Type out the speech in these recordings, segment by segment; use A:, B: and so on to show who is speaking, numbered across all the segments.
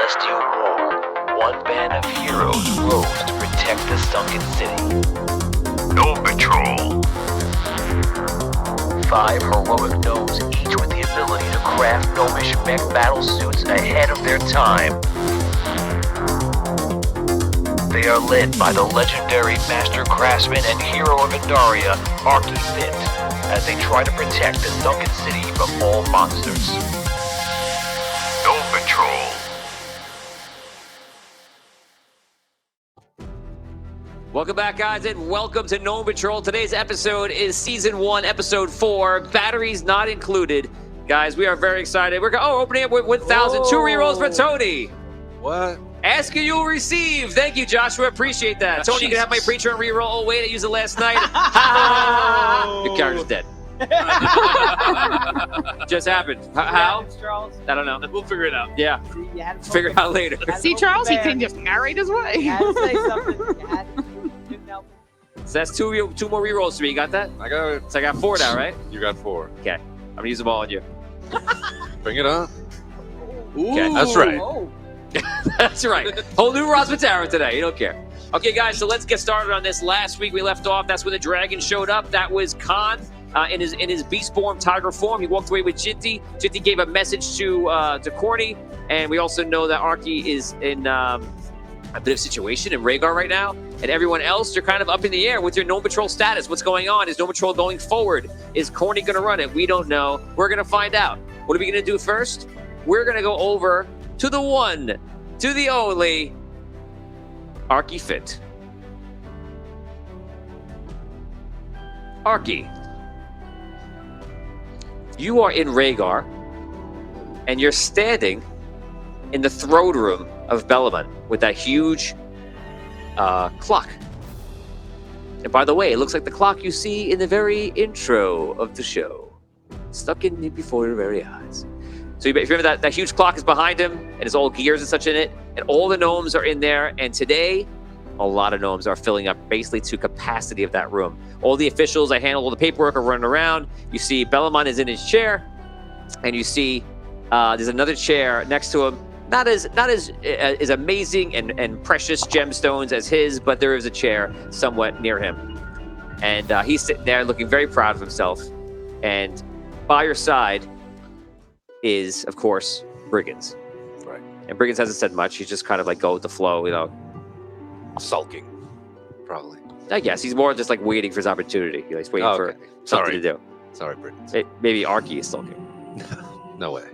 A: celestial wall, one band of heroes rose to protect the sunken city. Gnome Patrol. 5 heroic gnomes, each with the ability to craft gnomish mech battle suits ahead of their time. They are led by the legendary master craftsman and hero of Indaria, Archifit, as they try to protect the sunken city from all monsters. Gnome Patrol.
B: Welcome back, guys, and welcome to Gnome Patrol. Today's episode is Season 1, Episode 4, Batteries Not Included. Guys, we are very excited. We're opening up with 1,000, 2 rerolls for Tony.
C: What?
B: Ask and you'll receive. Thank you, Joshua. Appreciate that. Tony, you can have my preacher and reroll. Oh, wait, I used it last night. Your character's dead. Just happened. How? I don't know.
D: We'll figure it out.
B: Yeah. Figure it out later.
E: See, Charles, he can just narrate his way.
F: You had to say something. You had to help.
B: So that's two more rerolls for me. You got that?
C: I got it.
B: So I got 4 now, right?
C: You got 4.
B: Okay. I'm going to use them all on you.
C: Bring it on.
B: Okay.
C: That's right.
F: Oh.
B: That's right. Whole new Rosmatara today. You don't care. Okay, guys, so let's get started on this. Last week we left off. That's when the dragon showed up. That was Khan in his Beastborn tiger form. He walked away with Jinty. Jinty gave a message to Corny, and we also know that Arky is in a bit of situation in Rhaegar right now, and everyone else, you're kind of up in the air with your Gnome Patrol status. What's going on? Is Gnome Patrol going forward? Is Corny going to run it? We don't know. We're going to find out. What are we going to do first? We're going to go over to the one, to the only, Arky Fit. Arky, you are in Rhaegar, and you're standing in the throne room of Bellaman with that huge clock. And by the way, it looks like the clock you see in the very intro of the show, stuck in before your very eyes. So if you remember that huge clock is behind him, and it's all gears and such in it, and all the gnomes are in there, and today, a lot of gnomes are filling up basically to capacity of that room. All the officials that handle all the paperwork are running around. You see Bellaman is in his chair, and you see there's another chair next to him. Not as amazing and precious gemstones as his, but there is a chair somewhat near him. And he's sitting there looking very proud of himself. And by your side is, of course, Briggins.
C: Right.
B: And Briggins hasn't said much. He's just kind of like go with the flow, you know.
C: Sulking, probably.
B: I guess he's more just like waiting for his opportunity. He's waiting for something to do.
C: Sorry, Briggins.
B: Maybe Arky is sulking.
C: No way.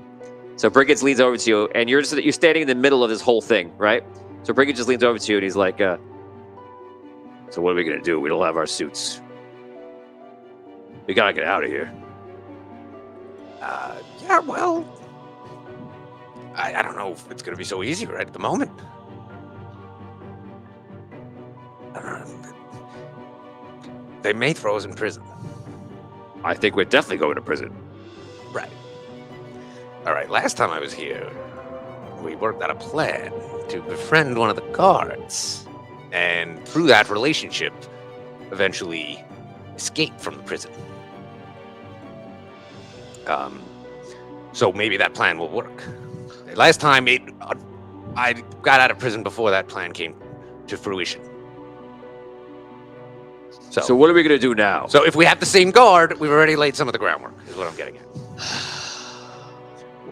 B: So Briggins leans over to you, and you're standing in the middle of this whole thing, right? So Briggins just leans over to you, and he's like, "So what are we gonna do? We don't have our suits. We gotta get out of here."
G: Yeah, well, I don't know if it's going to be so easy right at the moment. I don't know. They may throw us in prison.
B: I think we're definitely going to prison.
G: Right. All right, last time I was here, we worked out a plan to befriend one of the guards, and through that relationship, eventually escape from the prison. So maybe that plan will work. Last time, I got out of prison before that plan came to fruition.
B: So what are we going to do now?
G: So if we have the same guard, we've already laid some of the groundwork, is what I'm getting at.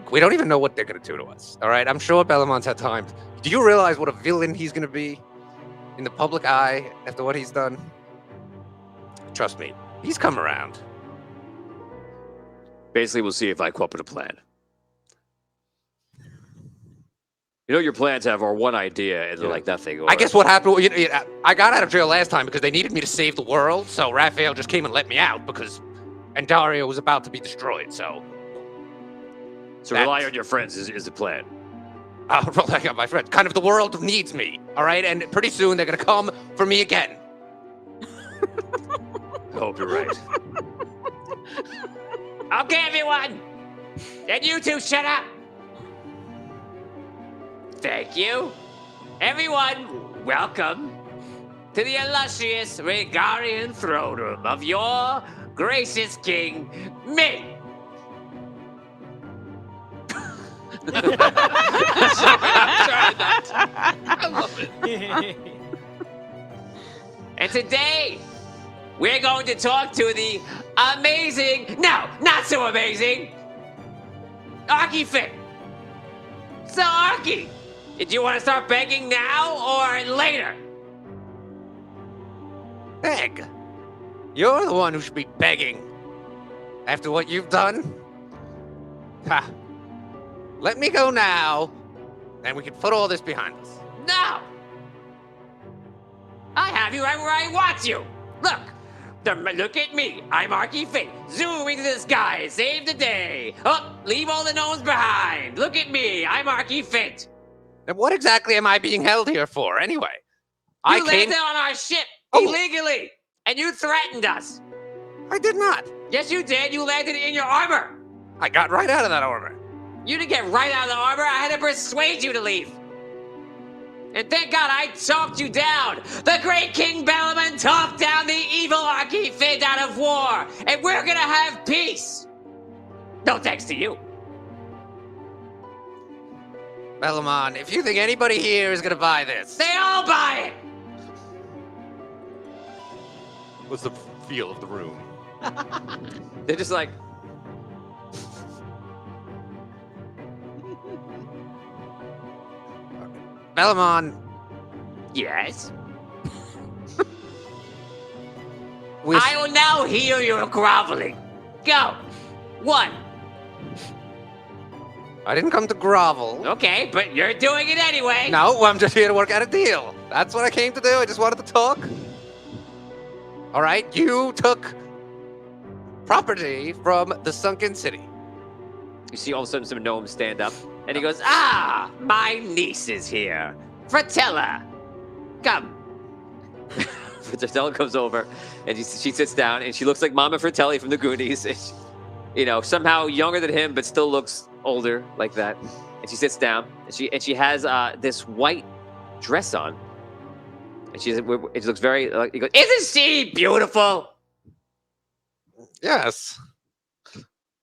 G: We don't even know what they're going to do to us, all right? I'm sure Bellamon's had time. Do you realize what a villain he's going to be in the public eye after what he's done? Trust me, he's come around.
B: Basically, we'll see if I come up with a plan. You know, your plans have our one idea, and they're like nothing.
G: I guess what happened, I got out of jail last time because they needed me to save the world, so Raphael just came and let me out because Andaria was about to be destroyed, so...
B: So rely on your friends is the plan.
G: I'll rely on my friends. Kind of the world needs me, all right? And pretty soon they're going to come for me again.
B: I hope you're right.
A: Okay, everyone. And you two, shut up. Thank you. Everyone, welcome to the illustrious Rhaegarian throne room of your gracious king, me.
B: Sorry.
C: love it.
B: And today, we're going to talk to the amazing, no, not so amazing, Arky Fit. So, Arky, did you want to start begging now or later?
G: Beg? You're the one who should be begging. After what you've done? Ha. Let me go now, and we can put all this behind us.
B: No! I have you right where I want you. Look at me. I'm Arky Fit, zooming to the sky, save the day. Oh, leave all the gnomes behind. Look at me. I'm Arky Fit.
G: And what exactly am I being held here for, anyway?
B: You landed on our ship illegally, and you threatened us.
G: I did not.
B: Yes, you did. You landed in your armor.
G: I got right out of that armor.
B: You didn't get right out of the armor. I had to persuade you to leave. And thank God I talked you down. The great King Bellaman talked down the evil Arky Fit out of war. And we're gonna have peace. No thanks to you.
G: Bellaman, if you think anybody here is gonna buy this...
B: They all buy it.
C: What's the feel of the room?
B: They're just like...
G: Bellaman,
B: Yes?
G: with...
B: I will now hear your groveling. Go. 1.
G: I didn't come to grovel.
B: Okay, but you're doing it anyway.
G: No, I'm just here to work out a deal. That's what I came to do. I just wanted to talk. All right, you took property from the sunken city.
B: You see all of a sudden some gnomes stand up, and he goes, "Ah, my niece is here. Fratella, come." Fratella comes over, and she sits down, and she looks like Mama Fratelli from the Goonies. And she, you know, somehow younger than him, but still looks older like that. And she sits down, and she has this white dress on, and it looks very. He goes, "Isn't she beautiful?"
G: Yes,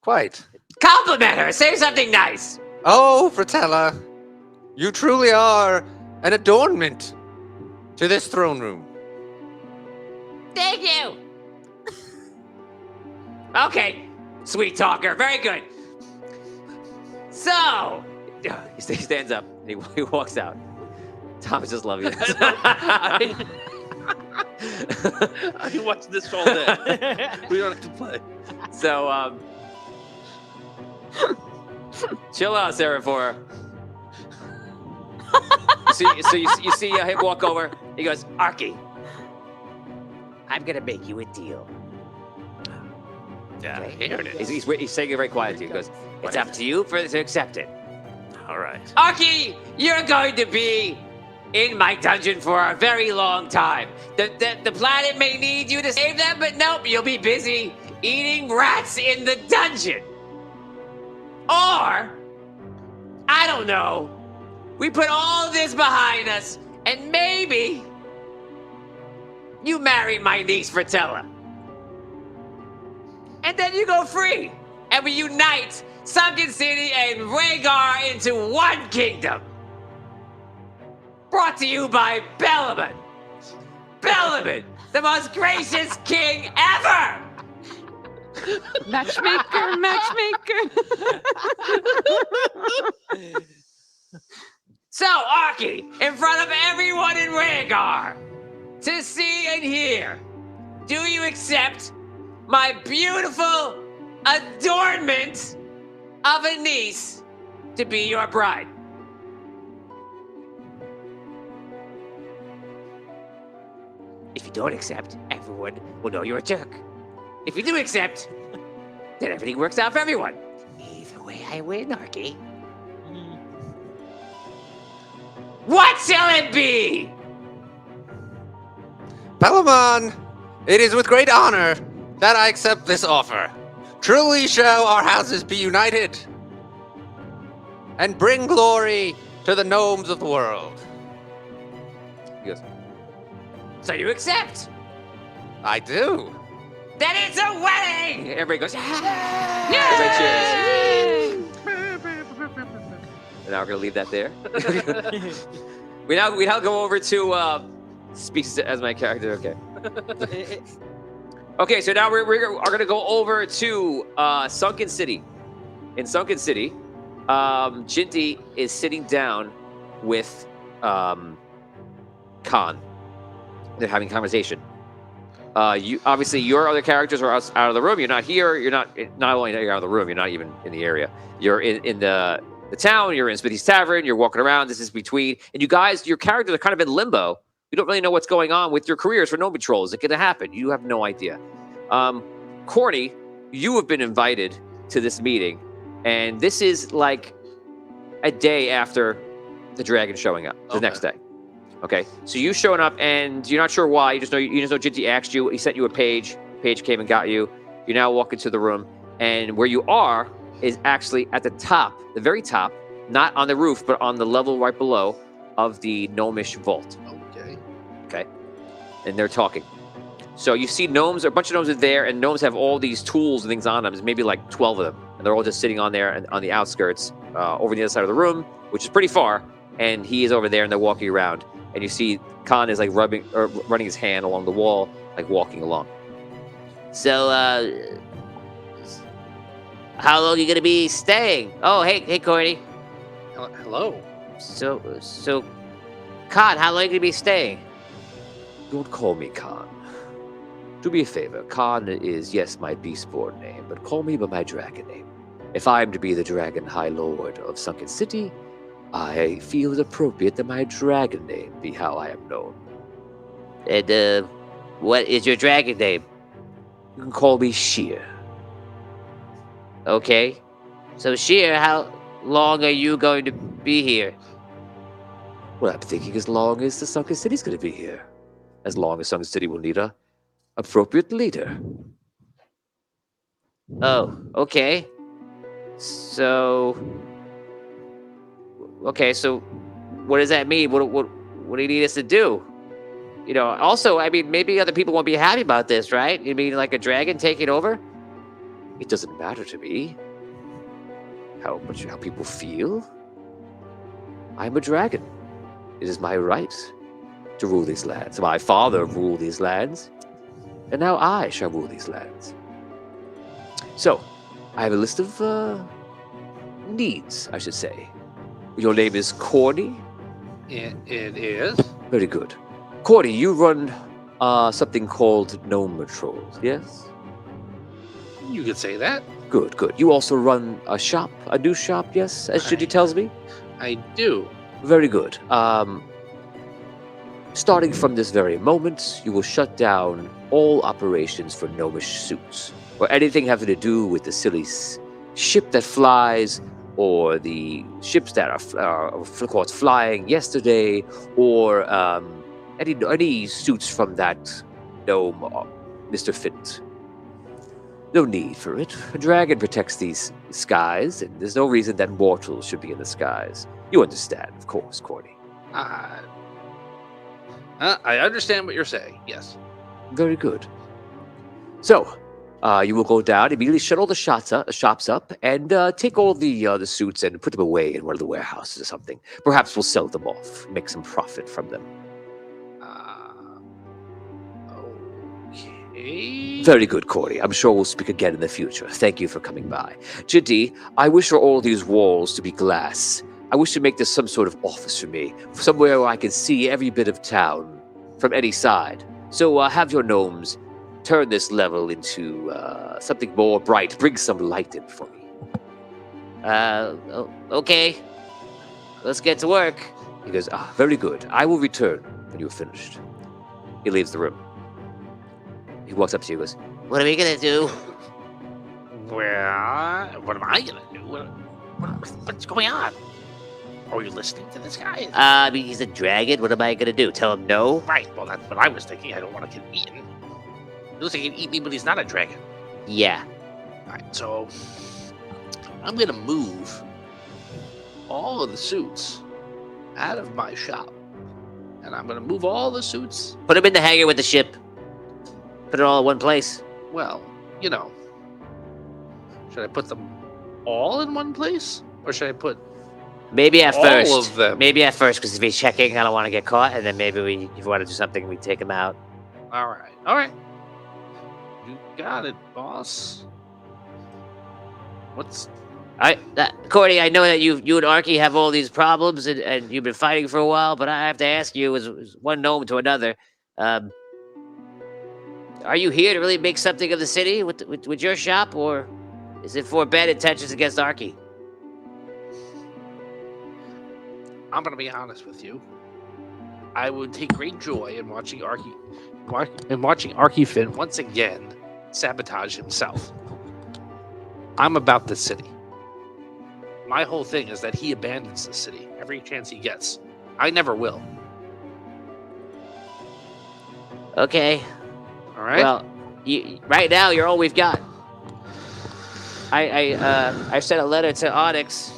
G: quite.
B: Compliment her. Say something nice.
G: Oh, Fratella, you truly are an adornment to this throne room.
B: Thank you. Okay, sweet talker. Very good. So, he stands up and he walks out. Thomas just loves you.
C: I watched this all day. We don't have to play.
B: So, chill out, Seraphora. So you see him walk over. He goes, "Arky, I'm gonna make you a deal."
G: Yeah, here it is.
B: He's saying it very quietly. He goes, "It's up to you to accept it."
C: All right.
B: Arky, you're going to be in my dungeon for a very long time. The planet may need you to save them, but nope, you'll be busy eating rats in the dungeon. Or, I don't know, we put all this behind us, and maybe you marry my niece Fratella. And then you go free, and we unite Sunken City and Rhaegar into one kingdom. Brought to you by Bellaman. Bellaman, the most gracious king ever!
E: Matchmaker, matchmaker.
B: So, Arky, in front of everyone in Rhaegar, to see and hear, do you accept my beautiful adornment of a niece to be your bride? If you don't accept, everyone will know you're a jerk. If you do accept, then everything works out for everyone. Either way, I win, Arky. What shall it be?
G: Bellaman, it is with great honor that I accept this offer. Truly shall our houses be united and bring glory to the gnomes of the world.
B: He goes, so you accept?
G: I do.
B: Then it's a wedding! Everybody goes, yeah!
E: Yay!
B: Everybody cheers. And now we're going to leave that there. We now go over to speaks as my character. Okay. Okay, so now we're going to go over to Sunken City. In Sunken City, Jinty is sitting down with Khan. They're having a conversation. You obviously your other characters are out of the room. You're not here. You're not only are you out of the room. You're not even in the area. You're in the town. You're in Smithy's Tavern. You're walking around. This is between, and you guys, your characters are kind of in limbo. You don't really know what's going on with your careers for Gnome Patrol. Is it going to happen? You have no idea. Corny, you have been invited to this meeting, and this is like a day after the dragon showing up. The next day. Okay, so you showing up, and you're not sure why. You just know Jinty asked you. He sent you a page. Page came and got you. You now walk into the room, and where you are is actually at the top, the very top, not on the roof, but on the level right below of the gnomish vault. Okay, and they're talking. So you see gnomes, a bunch of gnomes are there, and gnomes have all these tools and things on them. There's maybe like 12 of them, and they're all just sitting on there and on the outskirts, over the other side of the room, which is pretty far. And he is over there, and they're walking around. And you see Khan is like running his hand along the wall, like walking along. So, how long are you gonna be staying? Oh, hey, Corny.
C: Hello.
B: So, Khan, how long are you gonna be staying? Don't call me Khan. Do me a favor. Khan is, yes, my beastborn name, but call me by my dragon name. If I am to be the Dragon High Lord of Sunken City, I feel it appropriate that my dragon name be how I am known. And, what is your dragon name? You can call me Sheer. Okay. So, Sheer, how long are you going to be here? Well, I'm thinking as long as the Sunken City's going to be here. As long as Sunken City will need a appropriate leader. Oh, okay. So what does that mean? What do you need us to do? You know, also, I mean, maybe other people won't be happy about this, right? You mean like a dragon taking over? It doesn't matter to me how people feel. I'm a dragon. It is my right to rule these lands. My father ruled these lands, and now I shall rule these lands. So, I have a list of needs, I should say. Your name is Corny?
C: It is.
B: Very good. Corny, you run something called Gnome Patrol, yes?
C: You could say that.
B: Good. You also run a new shop, yes, as Jinty tells me?
C: I do.
B: Very good. Starting from this very moment, you will shut down all operations for gnomish suits, or anything having to do with the silly ship that flies, or the ships that are of course flying yesterday, or any suits from that gnome, Mr. Fit. No need for it. A dragon protects these skies, and there's no reason that mortals should be in the skies. You understand, of course, Corny.
C: I understand what you're saying, yes.
B: Very good. So, you will go down, immediately shut all the shops up, and take all the suits and put them away in one of the warehouses or something. Perhaps we'll sell them off, make some profit from them.
C: Okay.
B: Very good, Corey. I'm sure we'll speak again in the future. Thank you for coming by. Jinty, I wish for all these walls to be glass. I wish to make this some sort of office for me, somewhere where I can see every bit of town from any side. So have your gnomes turn this level into something more bright. Bring some light in for me. Okay. Let's get to work. He goes, very good. I will return when you're finished. He leaves the room. He walks up to you and goes, what are we going to do?
C: Well, what am I gonna do? What's going on? Are you listening to this guy?
B: I mean, he's a dragon. What am I going to do? Tell him no?
C: Right, well, that's what I was thinking. I don't want to get eaten. He looks like he can eat me, but he's not a dragon.
B: Yeah.
C: Alright, so I'm gonna move all of the suits out of my shop. And I'm gonna move all the suits.
B: Put him in the hangar with the ship. Put it all in one place.
C: Well, you know. Should I put them all in one place? Or should I put
B: Maybe at
C: All
B: first.
C: of them.
B: Maybe at first, because if he's checking, I don't want to get caught, and then maybe if we want to do something, we take him out.
C: All right. All right. You got it, boss. What's
B: Cordy, I know that you and Arky have all these problems, and you've been fighting for a while, but I have to ask you, as one gnome to another, are you here to really make something of the city with your shop, or is it for bad intentions against Arky?
C: I'm gonna be honest with you. I would take great joy in watching Arky Finn once again sabotage himself. I'm about the city. My whole thing is that he abandons the city every chance he gets. I never will.
B: Okay.
C: All right.
B: Well, right now you're all we've got. I sent a letter to Onyx,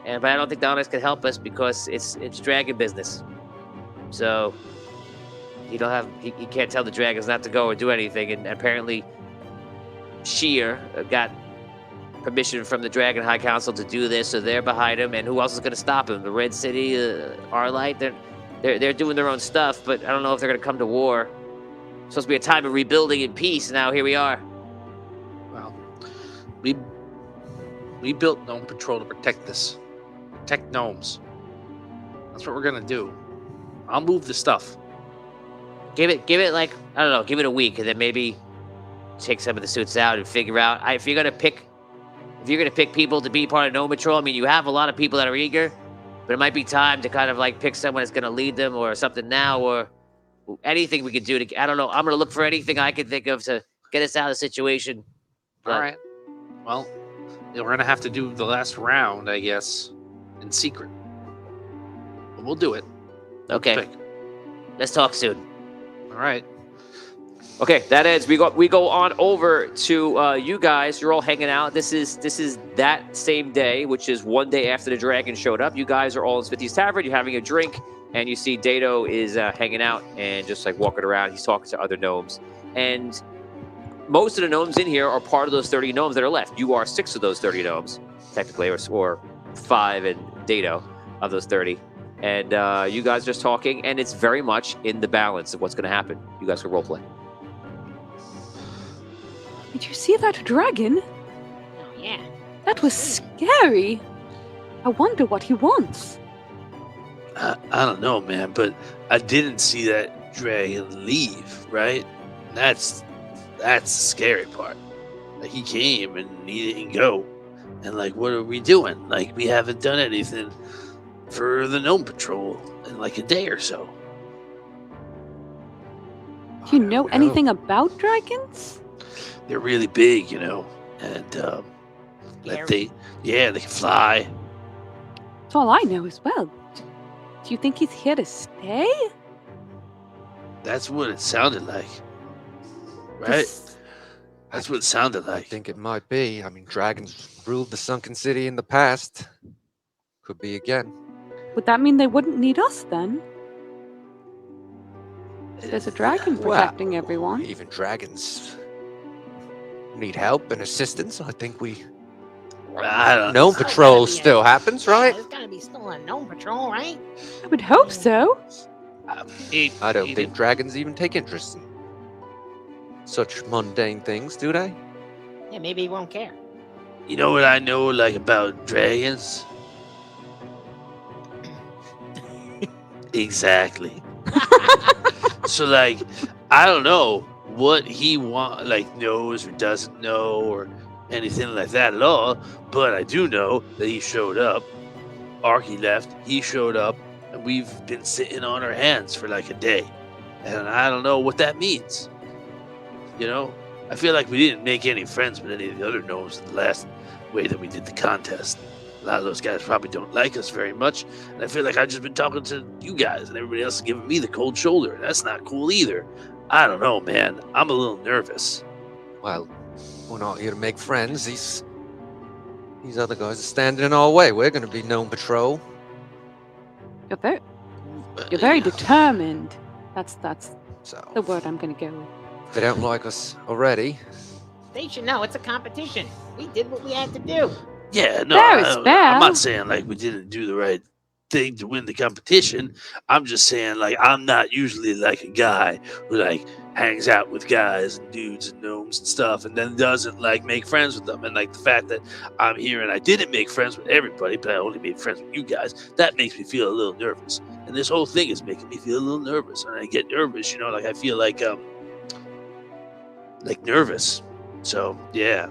B: but I don't think the Onyx can help us because it's dragon business. So he can't tell the dragons not to go or do anything, and apparently Sheer got permission from the Dragon High Council to do this, so they're behind him. And who else is going to stop him? The Red City, Arlight, they're doing their own stuff, but I don't know if they're going to come to war. It's supposed to be a time of rebuilding and peace, and now here we are.
C: Well, we built Gnome Patrol to protect gnomes. That's what we're gonna do. I'll move the stuff.
B: Give it like, I don't know, give it a week, and then maybe take some of the suits out and figure out if you're gonna pick people to be part of Gnome Patrol. I mean, you have a lot of people that are eager, but it might be time to kind of like pick someone that's gonna lead them or something now, or anything we could do to. I don't know. I'm gonna look for anything I can think of to get us out of the situation.
C: All right. Well, we're gonna have to do the last round, I guess, in secret. But we'll do it.
B: Okay.
C: Pick.
B: Let's talk soon.
C: All right.
B: Okay, that ends. We go on over to you guys. You're all hanging out. This is that same day, which is one day after the dragon showed up. You guys are all in Smithy's Tavern. You're having a drink, and you see Dato is hanging out and just like walking around. He's talking to other gnomes, and most of the gnomes in here are part of those 30 gnomes that are left. You are 6 of those 30 gnomes, technically, or 5 and Dato of those 30. And you guys are just talking, and it's very much in the balance of what's going to happen. You guys can roleplay.
E: Did you see that dragon?
F: Oh, yeah.
E: That was scary. I wonder what he wants.
D: I don't know, man, but I didn't see that dragon leave, right? That's the scary part. Like, he came and he didn't go. And, like, what are we doing? Like, we haven't done anything for the Gnome Patrol in, like, a day or so.
E: Do you know anything about dragons?
D: They're really big, you know, and like they can fly.
E: That's all I know as well. Do you think he's here to stay?
D: That's what it sounded like, right? That's what it sounded
G: I
D: like.
G: think it might be. I mean, dragons ruled the sunken city in the past. Could be again.
E: Would that mean they wouldn't need us then? There's a dragon protecting everyone.
G: Even dragons need help and assistance. I think
D: I don't
G: Gnome
F: There's
G: Patrol
F: gotta be a-
G: still happens, right?
F: There's gotta be still a Gnome Patrol, right?
E: I would hope so.
G: I don't think dragons even take interest in such mundane things, do they?
F: Yeah, maybe he won't care.
D: You know what I know, like, about dragons? Exactly. So, like, I don't know what he knows or doesn't know or anything like that at all, but I do know that he showed up. Arky left, he showed up, and we've been sitting on our hands for like a day. And I don't know what that means. You know? I feel like we didn't make any friends with any of the other gnomes in the last way that we did the contest. A lot of those guys probably don't like us very much, and I feel like I've just been talking to you guys, and everybody else is giving me the cold shoulder. That's not cool either. I don't know, man. I'm a little nervous.
G: Well, we're not here to make friends. These other guys are standing in our way. We're going to be Gnome Patrol.
E: You're very determined. That's
G: So
E: the word I'm gonna go with.
G: if they don't like us already,
F: They should know it's a competition. We did what we had to do.
D: Yeah, no,
E: Fair is fair.
D: I'm not saying like we didn't do the right thing to win the competition. I'm just saying like I'm not usually like a guy who like hangs out with guys and dudes and gnomes and stuff and then doesn't like make friends with them. And like the fact that I'm here and I didn't make friends with everybody, but I only made friends with you guys, that makes me feel a little nervous. And this whole thing is making me feel a little nervous. And I get nervous, like I feel like nervous. So yeah.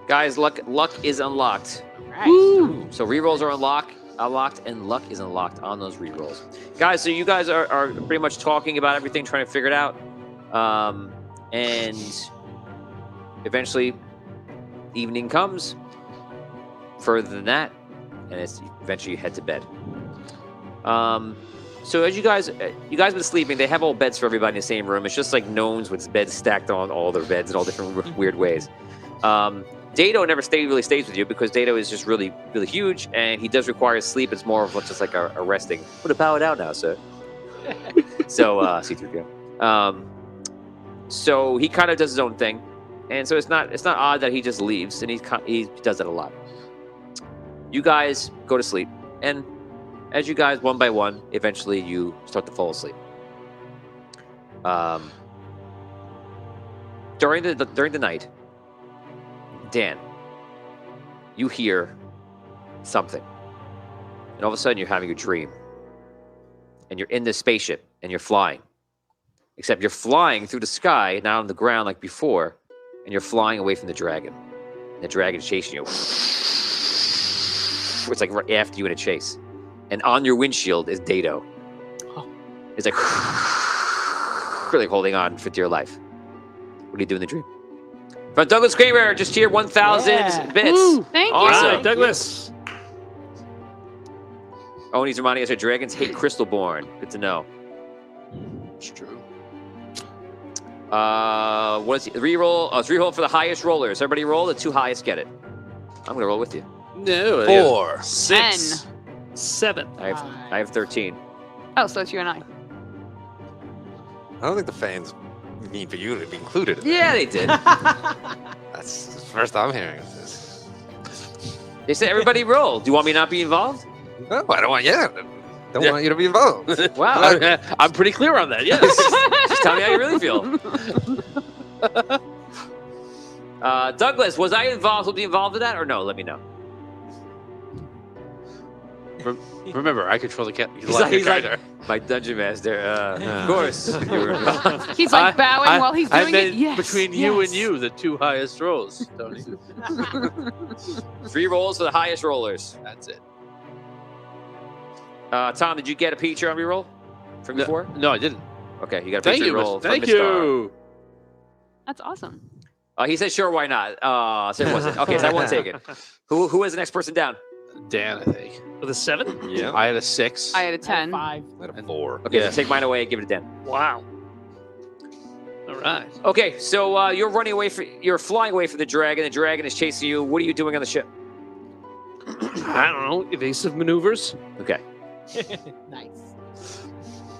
B: Guys, luck is unlocked.
F: Right.
B: So rerolls are unlocked, and luck is unlocked on those rerolls. Guys, so you guys are pretty much talking about everything, trying to figure it out. And eventually, evening comes. Further than that, and it's eventually you head to bed. So as you guys been sleeping, they have all beds for everybody in the same room. It's just like gnomes with beds stacked on all their beds in all different weird ways. Dato never really stays with you because Dato is just really, really huge, and he does require sleep. It's more of just like a resting. Put a power down now, sir. So C3PO. So he kind of does his own thing, and so it's not odd that he just leaves, and he does that a lot. You guys go to sleep, and as you guys one by one, eventually you start to fall asleep. During the night, Dan, you hear something, and all of a sudden you're having a dream, and you're in this spaceship, and you're flying. Except you're flying through the sky, not on the ground like before, and you're flying away from the dragon. And the dragon's chasing you. It's like right after you in a chase. And on your windshield is Dato. It's like really holding on for dear life. What do you do in the dream? From Douglas Kramer, just here 1,000 bits.
E: Woo, thank you.
B: Awesome.
C: Douglas.
B: Oh, and he's reminding us that dragons hate Crystalborn. Good to know.
C: It's true.
B: What is it? Reroll? Oh, it's reroll for the highest rollers. Everybody roll. The two highest get it. I'm gonna roll with you.
C: No.
D: 4,
C: 6, 7.
B: I have 13.
E: Oh, so it's you and I.
G: I don't think the fans need for you to be included in
B: Yeah, they did.
G: That's the first I'm hearing of this.
B: They said everybody roll. Do you want me to not be involved?
G: No, I don't want want you to be involved.
B: Wow.
C: I'm pretty clear on that, yes.
B: Just tell me how you really feel. Douglas, was I involved? Will be involved in that or no? Let me know.
C: Remember, I control the
B: He's like, my dungeon master. Of course. You were involved.
E: He's like bowing while he's doing
D: meant
E: it. Yes.
D: between you and you, the two highest rolls, Tony.
B: 3 rolls for the highest rollers.
C: That's it.
B: Tom, did you get a feature on reroll from before?
D: No, I didn't.
B: Okay, you got a
D: Thank
B: feature
D: you,
B: roll from
D: thank
B: the star.
D: you.
E: That's awesome.
B: He said, "Sure, why not?" So it wasn't. Okay, so I won't take it. Who was the next person down?
C: Dan, I think.
D: With a 7?
G: Yeah.
C: I had a 6.
E: I had a 10.
F: 5.
G: I had a 4.
B: Okay,
C: Yeah.
B: so take mine away and give it to Dan.
D: Wow. All right.
B: Okay, so you're you're flying away from the dragon. The dragon is chasing you. What are you doing on the ship?
C: I don't know. Evasive maneuvers.
B: Okay,
F: Nice.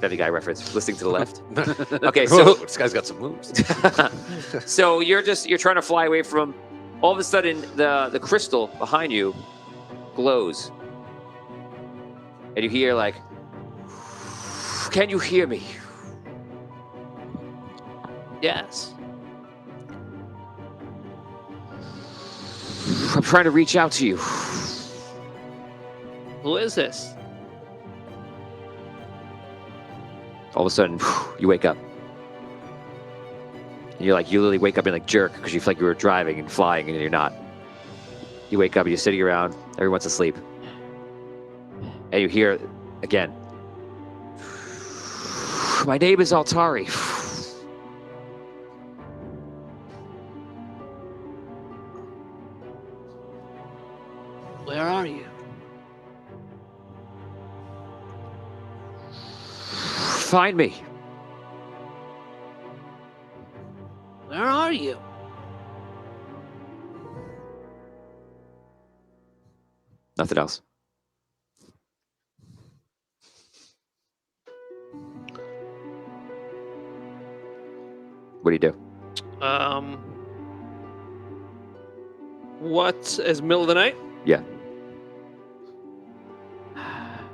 B: Debbie guy reference. Listening to the left. Okay,
G: Whoa,
B: so
G: this guy's got some moves.
B: so you're trying to fly away from. All of a sudden, the crystal behind you glows, and you hear like, "Can you hear me?"
C: Yes.
B: I'm trying to reach out to you.
C: Who is this?
B: All of a sudden, you wake up. And you literally wake up and like jerk because you feel like you were driving and flying and you're not. You wake up and you're sitting around, everyone's asleep. And you hear again, "My name is Altari."
C: Where are you?
B: Find me.
C: Where are you?
B: Nothing else. What do you do?
H: What is middle of the night?
B: Yeah.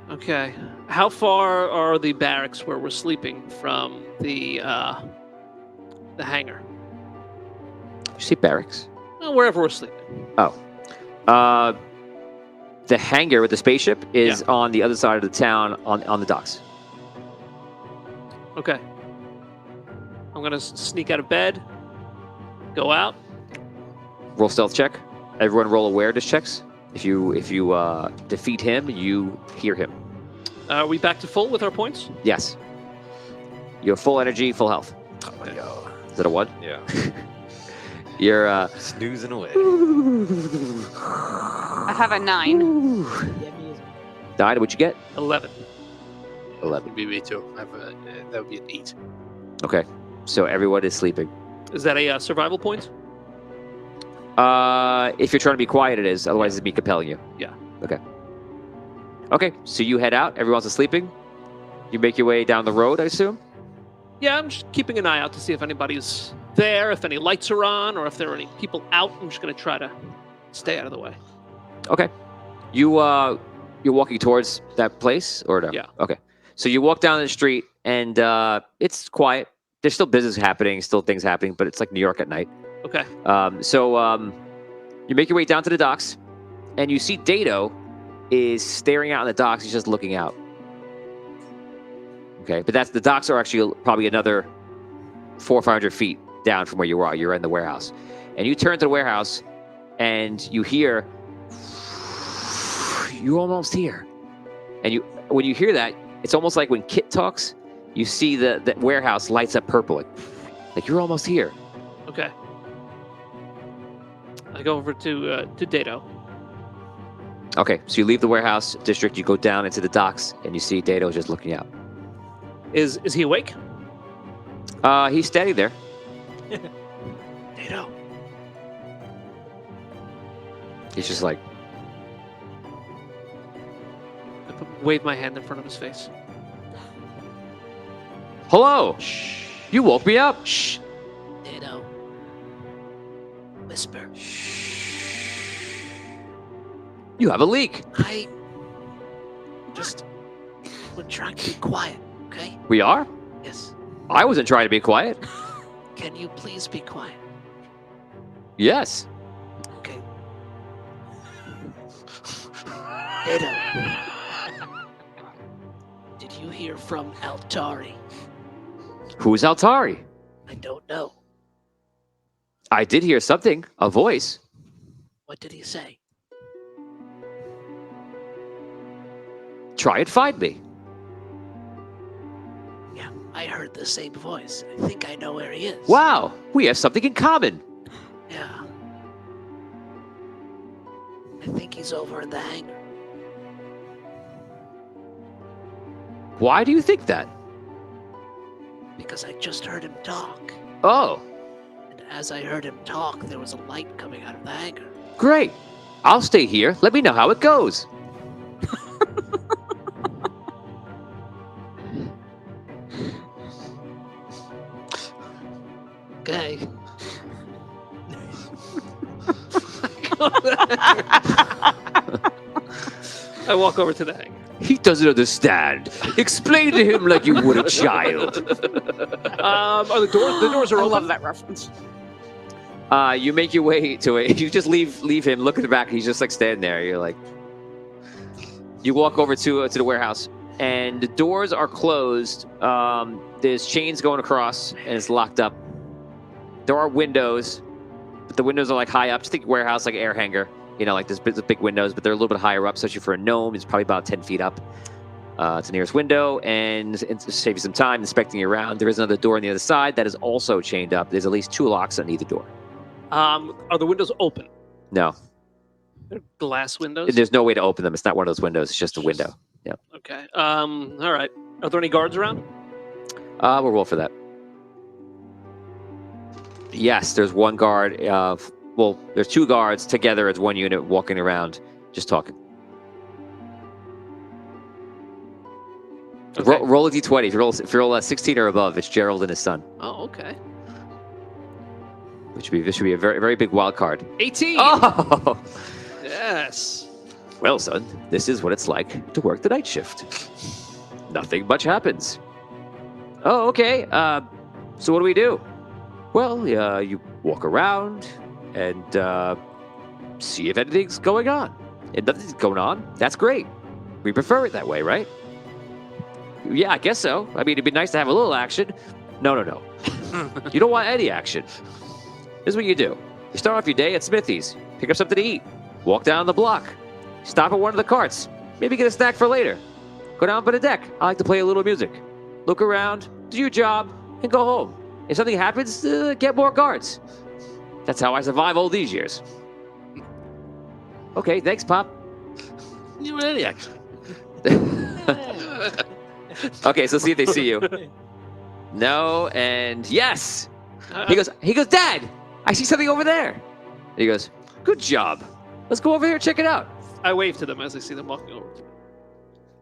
H: Okay. How far are the barracks where we're sleeping from the hangar?
B: You see barracks?
H: Well, wherever we're sleeping.
B: The hangar with the spaceship is on the other side of the town on the docks.
H: Okay. I'm gonna sneak out of bed, go out.
B: Roll stealth check. Everyone roll awareness checks. If you defeat him, you hear him.
H: Are we back to full with our points?
B: Yes. You have full energy, full health.
G: Oh my god.
B: Is that a 1?
G: Yeah.
B: You're
G: Snoozing away.
E: I have a 9.
F: Yeah, me as well.
B: 9. What'd you get?
H: 11.
B: 11.
C: Me too. That would be an 8.
B: Okay. So everyone is sleeping.
H: Is that a survival point?
B: If you're trying to be quiet, it is. Otherwise, it'd be compelling you.
H: Yeah.
B: Okay. Okay. So you head out. Everyone's sleeping. You make your way down the road, I assume.
H: Yeah, I'm just keeping an eye out to see if anybody's there, if any lights are on, or if there are any people out. I'm just gonna try to stay out of the way.
B: Okay. You're walking towards that place, or no?
H: Yeah.
B: Okay. So you walk down the street, and it's quiet. There's still business happening, still things happening, but it's like New York at night.
H: Okay.
B: You make your way down to the docks, and you see Dado is staring out on the docks. He's just looking out. Okay, but the docks are actually probably another 400 or 500 feet down from where you are. You're in the warehouse, and you turn to the warehouse, and you hear, "You're almost here." And when you hear that, it's almost like when Kit talks. You see the warehouse lights up purple, like you're almost here.
H: Okay. I go over to Dado.
B: Okay, so you leave the warehouse district, you go down into the docks, and you see Dado just looking out.
H: Is he awake?
B: He's standing there.
H: Dado.
B: He's just like,
H: I wave my hand in front of his face.
B: "Hello! Shh. You woke me up!"
H: Shh. Dado. Whisper.
B: "You have a leak."
H: We're trying to be quiet, okay?
B: "We are?
H: Yes.
B: I wasn't trying to be quiet."
H: Can you please be quiet?
B: "Yes."
H: Okay. Dado. Did you hear from Altari?
B: "Who's Altari?"
H: I don't know.
B: "I did hear something, a voice."
H: What did he say?
B: "Try and find me."
H: Yeah, I heard the same voice. I think I know where he is.
B: "Wow, we have something in common."
H: Yeah. I think he's over in the hangar.
B: "Why do you think that?"
H: Because I just heard him talk.
B: "Oh,
H: And as I heard him talk, there was a light coming out of the hangar.
B: great. I'll stay here. Let me know how it goes."
H: Okay. I walk over to the hangar.
B: "He doesn't understand. Explain to him like you would a child."
H: Are the doors are
E: I
H: open?
E: love that reference.
B: You make your way to it. You just leave him. Look at the back. He's just like standing there. You're like, you walk over to the warehouse, and the doors are closed. There's chains going across, and it's locked up. There are windows, but the windows are like high up. Just think warehouse, like air hangar. You know, like there's big windows, but they're a little bit higher up. Especially for a gnome, it's probably about 10 feet up. It's the nearest window, and to save you some time inspecting you around, there is another door on the other side that is also chained up. There's at least 2 locks on either door.
H: Are the windows open?
B: No,
H: They're glass windows?
B: there's no way to open them. It's not one of those windows. It's just a window. Yeah.
H: Okay. All right. Are there any guards around?
B: We'll roll for that. Yes, there's one guard. There's 2 guards together as one unit walking around, just talking.
H: Okay.
B: Roll a d20. If you roll a 16 or above, it's Gerald and his son.
H: Oh, okay.
B: This should be a very, very big wild card.
H: 18.
B: Oh!
H: Yes.
B: Well, son, this is what it's like to work the night shift. Nothing much happens. Oh, okay. So what do we do? Well, you walk around and see if anything's going on. If nothing's going on, that's great. We prefer it that way, right? Yeah, I guess so. I mean, it'd be nice to have a little action. No. You don't want any action. This is what you do. You start off your day at Smithy's, pick up something to eat, walk down the block, stop at one of the carts, maybe get a snack for later. Go down by the deck. I like to play a little music. Look around, do your job, and go home. If something happens, get more guards. That's how I survive all these years. Okay, thanks, Pop.
D: You want any action?
B: Okay, so see if they see you. No, and yes. He goes, Dad, I see something over there. And he goes, good job. Let's go over here and check it out.
H: I wave to them as I see them walking over.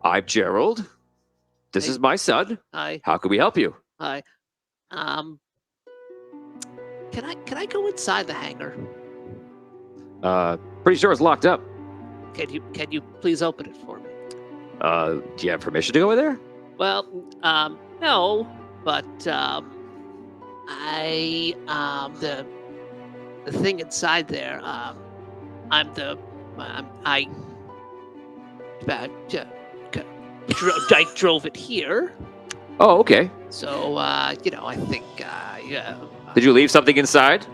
B: I'm Gerald. This
H: Hey.
B: is my son.
H: Hi.
B: How can we help you?
H: Hi. Can I go inside the hangar?
B: Pretty sure it's locked up.
H: Can you please open it for me?
B: Do you have permission to go in there?
H: Well, no, but the thing inside there, I drove it here,
B: Oh, okay.
H: so I think
B: Did you leave something inside?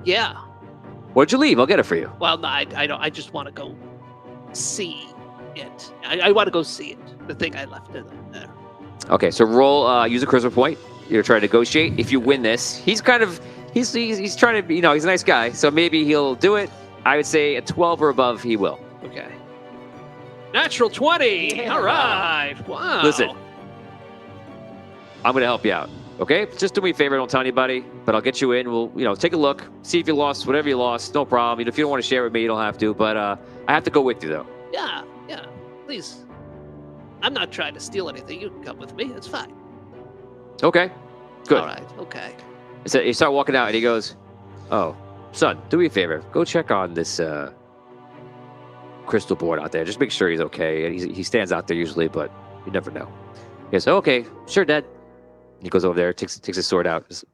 H: yeah.
B: What'd you leave? I'll get it for you.
H: Well, no, I don't. I just want to go see it. I want to go see it. The thing I left in there.
B: Okay, so roll. Use a charisma point. You're trying to negotiate. If you win this, he's trying to. He's trying to. He's a nice guy. So maybe he'll do it. I would say a 12 or above, he will.
H: Okay. Natural 20.
F: Yeah.
H: All right. Wow.
B: Listen, I'm gonna help you out. Okay, just do me a favor. Don't tell anybody, but I'll get you in. We'll, take a look, see if you lost whatever you lost. No problem. If you don't want to share with me, you don't have to. But I have to go with you though.
H: Yeah. Please. I'm not trying to steal anything. You can come with me. It's fine.
B: Okay, good.
H: All right. Okay.
B: So you start walking out, and he goes, "Oh, son, do me a favor. Go check on this crystal board out there. Just make sure he's okay." And he stands out there usually, but you never know. He goes, "Okay, sure, Dad." He goes over there, takes his sword out, just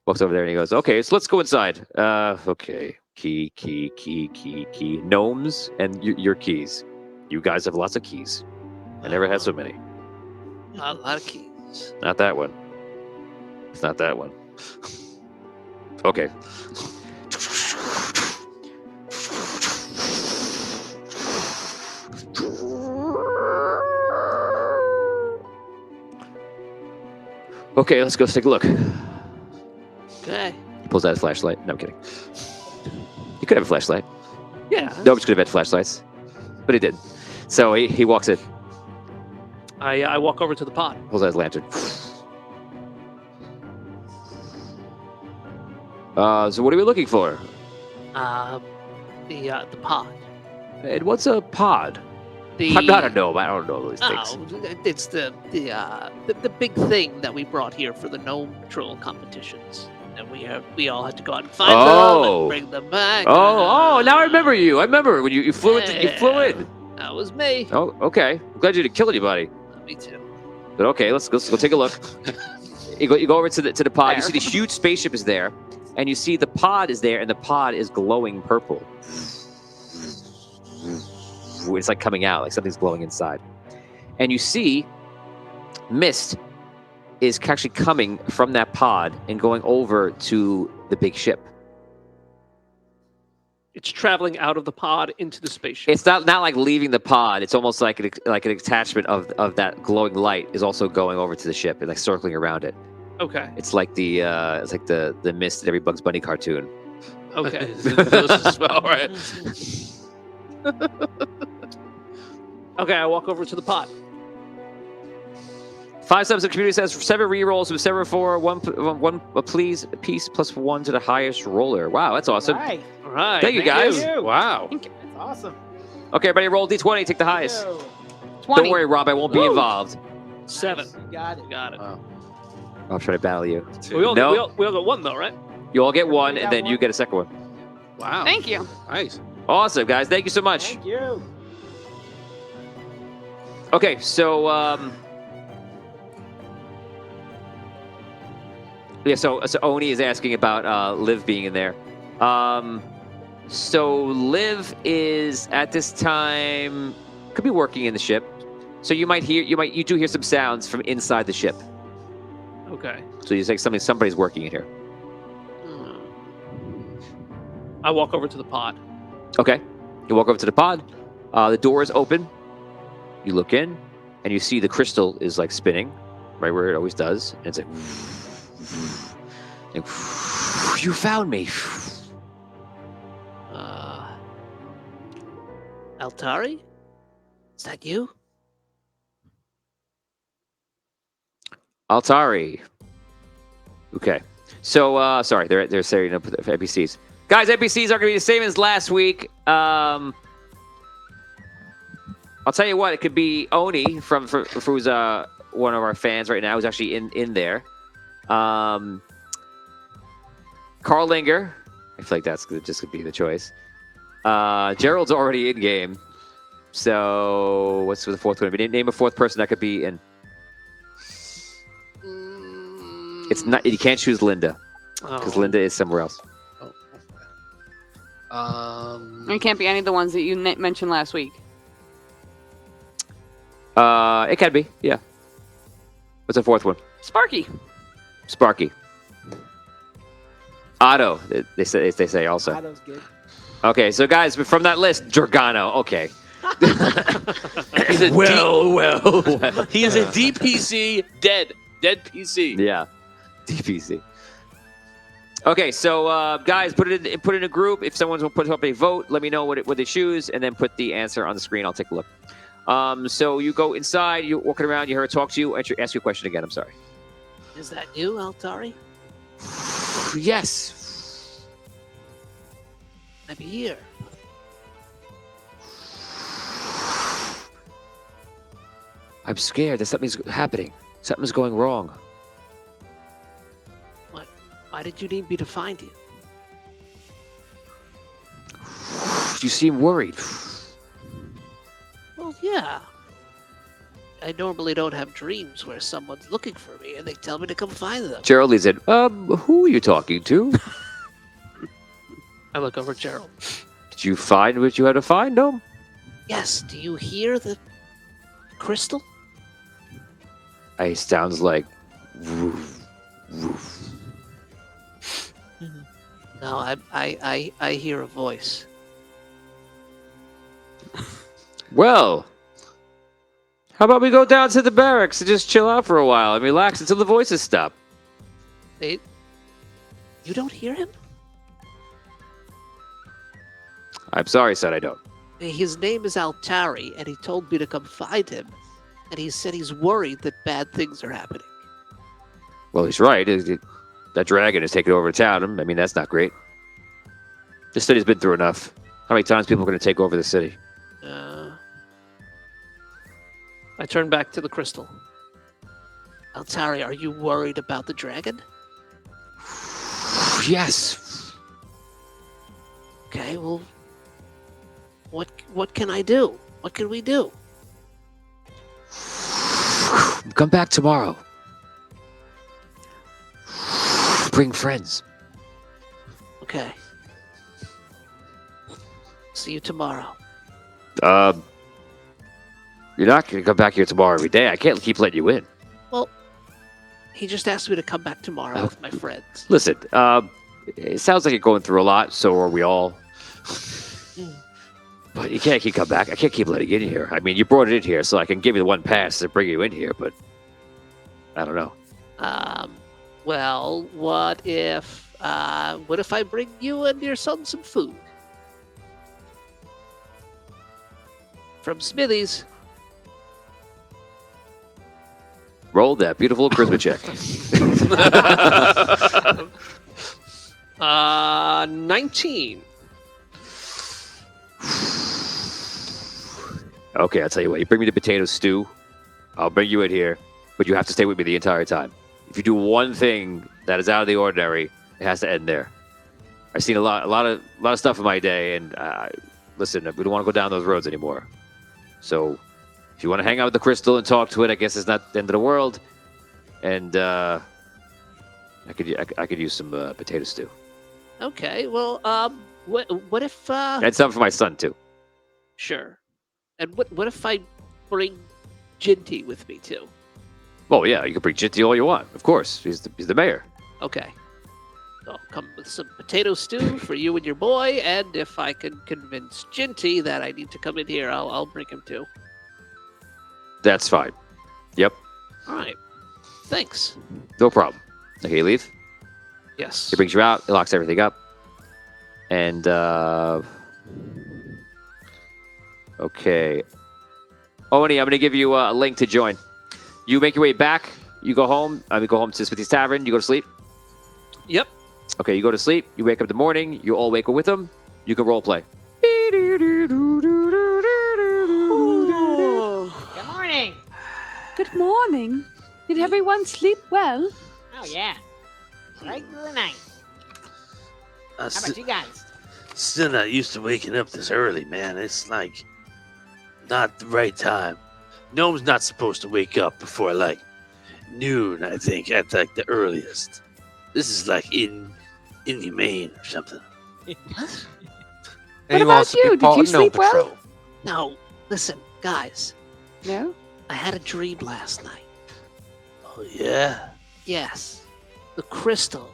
B: walks over there, and he goes, "Okay, so let's go inside." Okay. Key. Gnomes and your keys. You guys have lots of keys. I never had so many.
H: A lot of keys.
B: Not that one. It's not that one. Okay. Okay, let's go take a look.
H: Okay.
B: He pulls out his flashlight. No, I'm kidding. He could have a flashlight.
H: Yeah.
B: Gnomes could have had flashlights, but he didn't. So he walks in,
H: I walk over to the pod.
B: pulls out his lantern. So what are we looking for?
H: The pod.
B: And what's a pod?
H: The
B: I'm not a gnome. I don't know those things.
H: Oh, it's the big thing that we brought here for the gnome troll competitions, and we all had to go out and find them
B: Oh.
H: and bring them back.
B: Oh, now I remember you. I remember when you flew in. You flew in.
H: That was me.
B: Oh, okay. I'm glad you didn't kill anybody.
H: Me too.
B: But okay, let's go take a look. You go over to the pod. You see this huge spaceship is there, and you see the pod is there, and the pod is glowing purple. It's like coming out, like something's glowing inside. And you see mist is actually coming from that pod and going over to the big ship.
H: It's traveling out of the pod into the spaceship.
B: It's not like leaving the pod. It's almost like an attachment of that glowing light is also going over to the ship and like circling around it.
H: Okay.
B: It's like the mist in every Bugs Bunny cartoon.
H: Okay.
D: Those as well, right?
H: Okay, I walk over to the pod.
B: 5 subs of community says 7 rerolls with 7 4 one please piece plus 1 to the highest roller. Wow, that's awesome.
F: Right.
H: All right.
B: Thank you, guys.
F: you.
D: Wow.
F: That's awesome.
B: Okay, everybody, roll d20. Take the highest.
F: Yo.
E: 20.
B: Don't worry, Rob. I won't be
H: Woo.
B: involved.
H: 7.
F: You got it.
H: Got it.
B: I'll try to battle you.
H: We all
B: No.
H: got 1 though, right?
B: You all get one, and then you get a second one.
C: Wow.
E: Thank you.
C: Nice.
B: Awesome, guys. Thank you so much.
F: Thank you.
B: Okay, so so Oni is asking about Liv being in there. So Liv is at this time could be working in the ship. So you do hear some sounds from inside the ship.
H: Okay.
B: So you say somebody's working in here.
H: I walk over to the pod.
B: Okay. You walk over to the pod. The door is open. You look in, and you see the crystal is like spinning, right where it always does. And it's like, you found me.
F: Altari? Is that you?
B: Altari. Okay. So, sorry, they're setting up for NPCs. Guys, NPCs are going to be the same as last week. I'll tell you what, it could be Oni who's one of our fans right now, who's actually in there. Carlinger, I feel like that's just could be the choice. Gerald's already in game. So what's the fourth one? Name a fourth person that could be in. It's not. You can't choose Linda because Linda is somewhere else.
E: It can't be any of the ones that you mentioned last week.
B: It can be. Yeah. What's the fourth one?
E: Sparky.
B: Sparky. Otto. They say also.
F: Otto's good.
B: Okay, so guys, from that list, Giordano. Okay.
D: He's a
B: well.
D: He is a DPC dead PC.
B: Yeah, DPC. Okay, so guys, put it in a group. If someone's going to put up a vote, let me know what they choose, and then put the answer on the screen. I'll take a look. So you go inside. You're walking around. You hear her talk to you. Ask you a question again. I'm sorry.
F: Is that you, Altari?
B: Yes.
F: I'm here.
B: I'm scared that something's happening. Something's going wrong.
F: What? Why did you need me to find you?
B: You seem worried.
F: Well, yeah. I normally don't have dreams where someone's looking for me and they tell me to come find them.
B: Gerald is in. Who are you talking to?
H: I look over at Gerald.
B: Did you find what you had to find? No.
F: Yes, do you hear the crystal?
B: It sounds like woof, woof.
F: No, I hear a voice.
B: Well, how about we go down to the barracks and just chill out for a while and relax until the voices stop?
F: Wait, you don't hear him?
B: I'm sorry, son, I don't.
F: His name is Altari, and he told me to come find him. And he said he's worried that bad things are happening.
B: Well, he's right. That dragon has taken over town. I mean, that's not great. This city's been through enough. How many times people are going to take over the city?
H: I turn back to the crystal.
F: Altari, are you worried about the dragon?
B: Yes.
F: Okay, well, what can I do? What can we do?
B: Come back tomorrow. Bring friends.
F: Okay. See you tomorrow.
B: You're not going to come back here tomorrow every day. I can't keep letting you in.
F: Well, he just asked me to come back tomorrow with my friends.
B: Listen, it sounds like you're going through a lot, so are we all. But you can't keep coming back. I can't keep letting you in here. I mean, you brought it in here, so I can give you the one pass to bring you in here, but I don't know.
F: Well, what if I bring you and your son some food? From Smithy's.
B: Roll that beautiful charisma check.
H: 19.
B: Okay, I'll tell you what. You bring me the potato stew. I'll bring you in here, but you have to stay with me the entire time. If you do one thing that is out of the ordinary, It has to end there. I've seen a lot of stuff in my day, and listen, we don't want to go down those roads anymore. So, if you want to hang out with the crystal and talk to it, I guess it's not the end of the world. And I could use some potato stew.
F: Okay, well, what if
B: And some for my son too.
F: Sure. And what if I bring Ginty with me too?
B: Oh yeah, you can bring Jitty all you want. Of course, he's the mayor.
F: Okay. I'll come with some potato stew for you and your boy, and if I can convince Ginty that I need to come in here, I'll bring him too.
B: That's fine. Yep,
F: All right. Thanks.
B: no problem. Okay, you leave.
F: Yes.
B: He brings you out. He locks everything up. And okay, Oni, I'm gonna give you a link to join. You make your way back. You go home. Go home to Smithy's Tavern. You go to sleep.
H: Yep.
B: Okay, you go to sleep. You wake up in the morning. You all wake up with him. You can role play.
I: Good morning.
E: Good morning. Did everyone sleep well?
I: Oh yeah. Right through the night. How about you guys?
D: Still not used to waking up this early, man. It's like not the right time. Gnome's not supposed to wake up before like noon, I think, at like the earliest. This is like inhumane or something.
F: What?
E: What about you? Did you sleep well?
F: No, listen, guys.
E: No?
F: I had a dream last night.
D: Oh yeah?
F: Yes. The crystal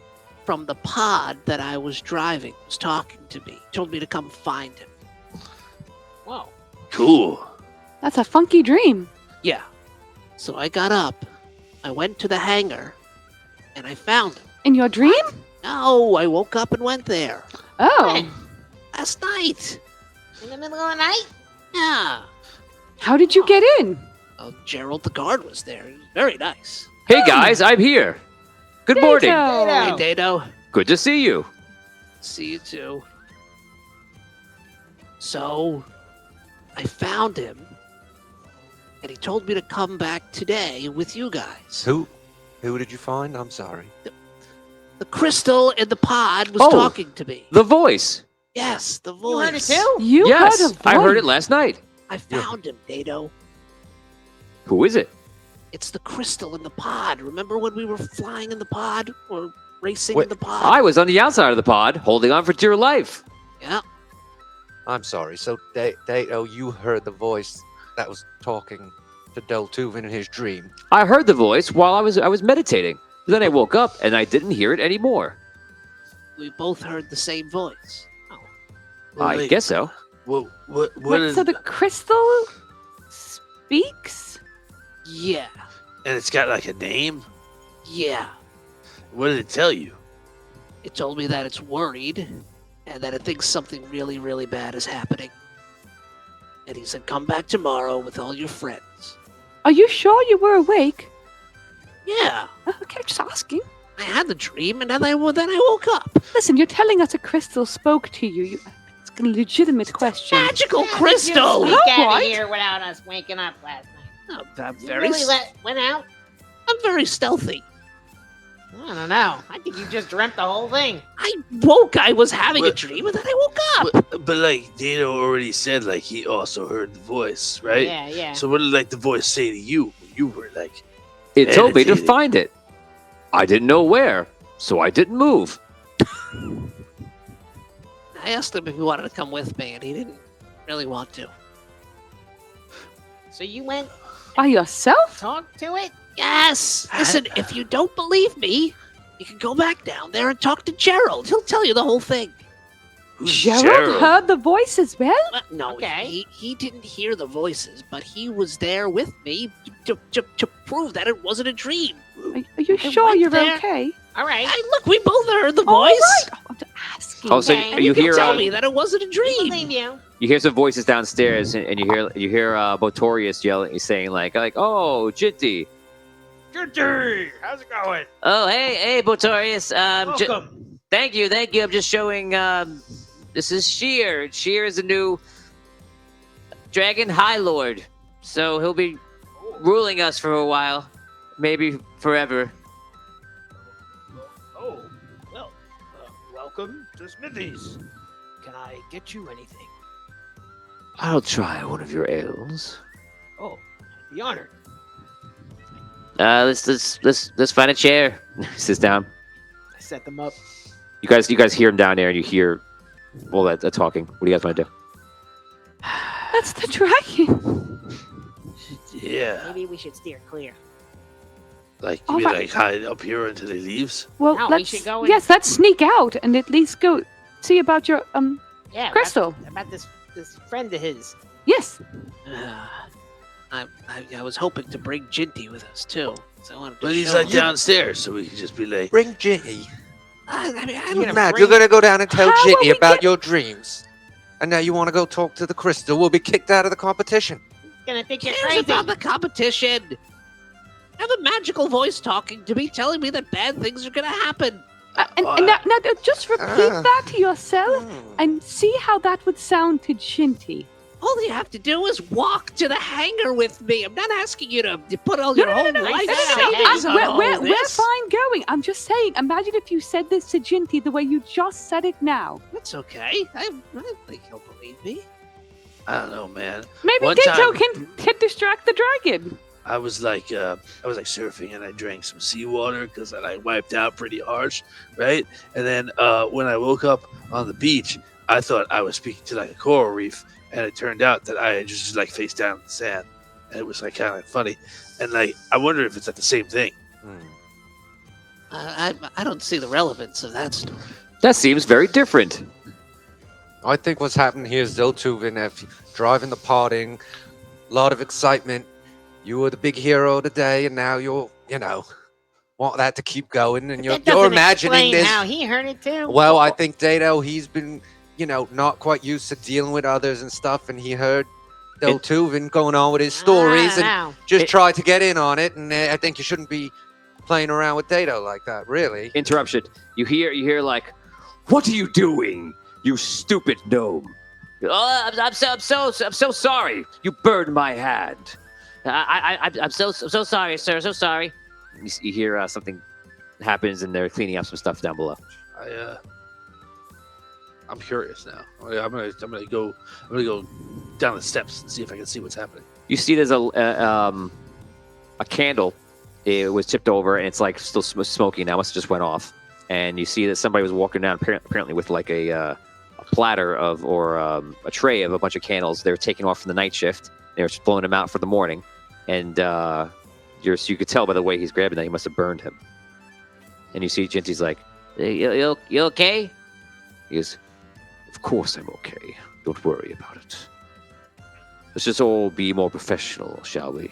F: from the pod that I was driving was talking to me. Told me to come find him.
I: Whoa.
D: Cool.
E: That's a funky dream.
F: Yeah. So I got up, I went to the hangar, and I found him.
E: In your dream?
F: No, I woke up and went there.
E: Oh.
I: When?
F: Last night.
I: In the middle of the night?
F: Yeah.
E: How did you get in?
F: Gerald the guard was there. He was very nice.
B: Hey guys, I'm here. Good morning.
E: Dado.
F: Hey, Dado.
B: Good to see you.
F: See you too. So, I found him, and he told me to come back today with you guys.
G: Who did you find? I'm sorry.
F: The crystal in the pod was
B: Oh.
F: talking to me.
B: The voice.
F: Yes, the voice.
I: You heard it too?
E: You
B: Yes,
E: heard a voice.
B: I heard it last night.
F: I found him, Dado.
B: Who is it?
F: It's the crystal in the pod. Remember when we were flying in the pod or racing
G: Wait,
F: in the pod?
B: I was on the outside of the pod, holding on for dear life.
F: Yeah.
G: I'm sorry. So, Dato, you heard the voice that was talking to Deltuve in his dream.
B: I heard the voice while I was meditating. Then I woke up and I didn't hear it anymore.
F: We both heard the same voice.
D: Well,
B: I
D: wait,
B: guess so.
D: What
E: Wait,
D: is,
E: so the crystal speaks?
F: Yeah.
D: and it's got like a name?
F: Yeah.
D: What did it tell you?
F: It told me that it's worried and that it thinks something really, really bad is happening. And he said, come back tomorrow with all your friends.
E: Are you sure you were awake?
F: Yeah.
E: Okay, just asking.
F: I had the dream and then I woke up.
E: Listen, you're telling us a crystal spoke to you. It's a legitimate question.
F: Magical
I: How did
F: crystal!
I: you sneak out
E: What?
I: of here without us waking up last night?
F: I'm
I: You
F: very,
I: really went out?
F: I'm very stealthy.
I: I don't know. I think you just dreamt the whole thing.
F: I was having a
D: What-
F: dream and then I woke up.
D: But like Dano already said, like he also heard the voice, right?
I: Yeah, yeah.
D: So what did like the voice say to you when you were like,
B: It told me to
D: Meditating.
B: find it. I didn't know where, so I didn't move.
F: I asked him if he wanted to come with me and he didn't really want to.
I: So you went
E: By yourself?
I: talk to it?
F: Yes! Listen, if you don't believe me, you can go back down there and talk to Gerald. He'll tell you the whole thing.
D: "Who's
E: Gerald heard the voice as well?
F: No,
I: Okay.
F: he didn't hear the voices, but he was there with me to prove that it wasn't a dream.
E: Are you
F: I
E: sure
F: went
E: you're
F: there.
E: okay?
I: All right.
F: Hey, look, we both heard the
E: All
F: voice.
E: right. Oh, I'm just asking.
B: Oh, so
I: Okay.
F: And
B: you
F: can
B: hear
F: tell me that it wasn't a
I: We
F: dream.
I: believe you.
B: you hear some voices downstairs, and you hear Botorius yelling, saying like, oh, Jitty.
A: How's it going?
B: Oh, hey, Botorius.
A: Welcome.
B: Thank you. I'm just showing. This is Sheer. Sheer is a new Dragon High Lord, so he'll be ruling us for a while, maybe forever.
A: Oh, well,
I: Welcome to Smithy's. Can I get you anything?
B: I'll try one of your ales.
I: Oh, I'd be honored.
B: Let's find a chair. Sits down.
I: I set them up.
B: You guys hear him down there, and you hear all that talking. What do you guys want to do?
E: That's the dragon.
D: Yeah.
I: Maybe we should steer clear.
D: Like,
E: All
D: you mean,
E: right.
D: like hide up here until he leaves?
E: Well,
I: No, we
E: let's
I: should go in.
E: yes, let's sneak out and at least go see about your
I: Yeah,
E: crystal.
I: About this friend of his.
E: Yes.
F: I was hoping to bring Jinty with us too. So I wanted to
D: But he's
F: show
D: like
F: him.
D: downstairs, so we can just be like,
G: Bring Ginny.
F: I mean, I
I: You're
F: don't
I: gonna
G: Mad,
I: bring-
G: you're gonna go down and tell
E: How will
G: Ginny
E: we
G: about
E: get-
G: your dreams. And now you want to go talk to the crystal. We'll be kicked out of the competition.
I: He's gonna think you're
F: cares
I: crazy.
F: about the competition. I have a magical voice talking to me, telling me that bad things are gonna happen.
E: And now just repeat that to yourself and see how that would sound to Shinty.
F: All you have to do is walk to the hangar with me. I'm not asking you to put all your whole life
I: no,
F: savings on all
E: We're
F: this.
E: fine going. I'm just saying, imagine if you said this to Jinty the way you just said it now.
F: That's okay. I think he'll believe me.
D: I don't know, man.
E: Maybe
D: One
E: Ditto
D: time-
E: can distract the dragon.
D: I was like surfing and I drank some seawater because I like wiped out pretty harsh, right? And then when I woke up on the beach, I thought I was speaking to like a coral reef, and it turned out that I had just like face down in the sand, and it was like kind of funny, and like I wonder if it's like the same thing.
F: I don't see the relevance of that story.
B: That seems very different.
G: I think what's happened here is Zoltuvin driving the parting, a lot of excitement. You were the big hero today, and now you're, want that to keep going, and you're
I: That doesn't
G: imagining
I: explain
G: this.
I: how he heard it too.
G: Well, I think Dado, he's been, not quite used to dealing with others and stuff, and he heard Zoltuvin going on with his stories and
I: Wow.
G: just tried to get in on it, and I think you shouldn't be playing around with Dado like that, really.
B: Interruption. You hear like, what are you doing, you stupid gnome? Oh, I'm so sorry. You burned my hand. I'm so sorry, sir. So sorry. You hear something happens, and they're cleaning up some stuff down below.
D: I'm curious now. I'm gonna go down the steps and see if I can see what's happening.
B: You see there's a candle. It was tipped over, and it's like still smoking now. Must have just went off. And you see that somebody was walking down apparently with like a platter or a tray of a bunch of candles. They were taking off from the night shift. They were just blowing them out for the morning. And you could tell by the way he's grabbing that he must have burned him. And you see Jinty's like, you okay? He goes, of course I'm okay. Don't worry about it. Let's just all be more professional, shall we?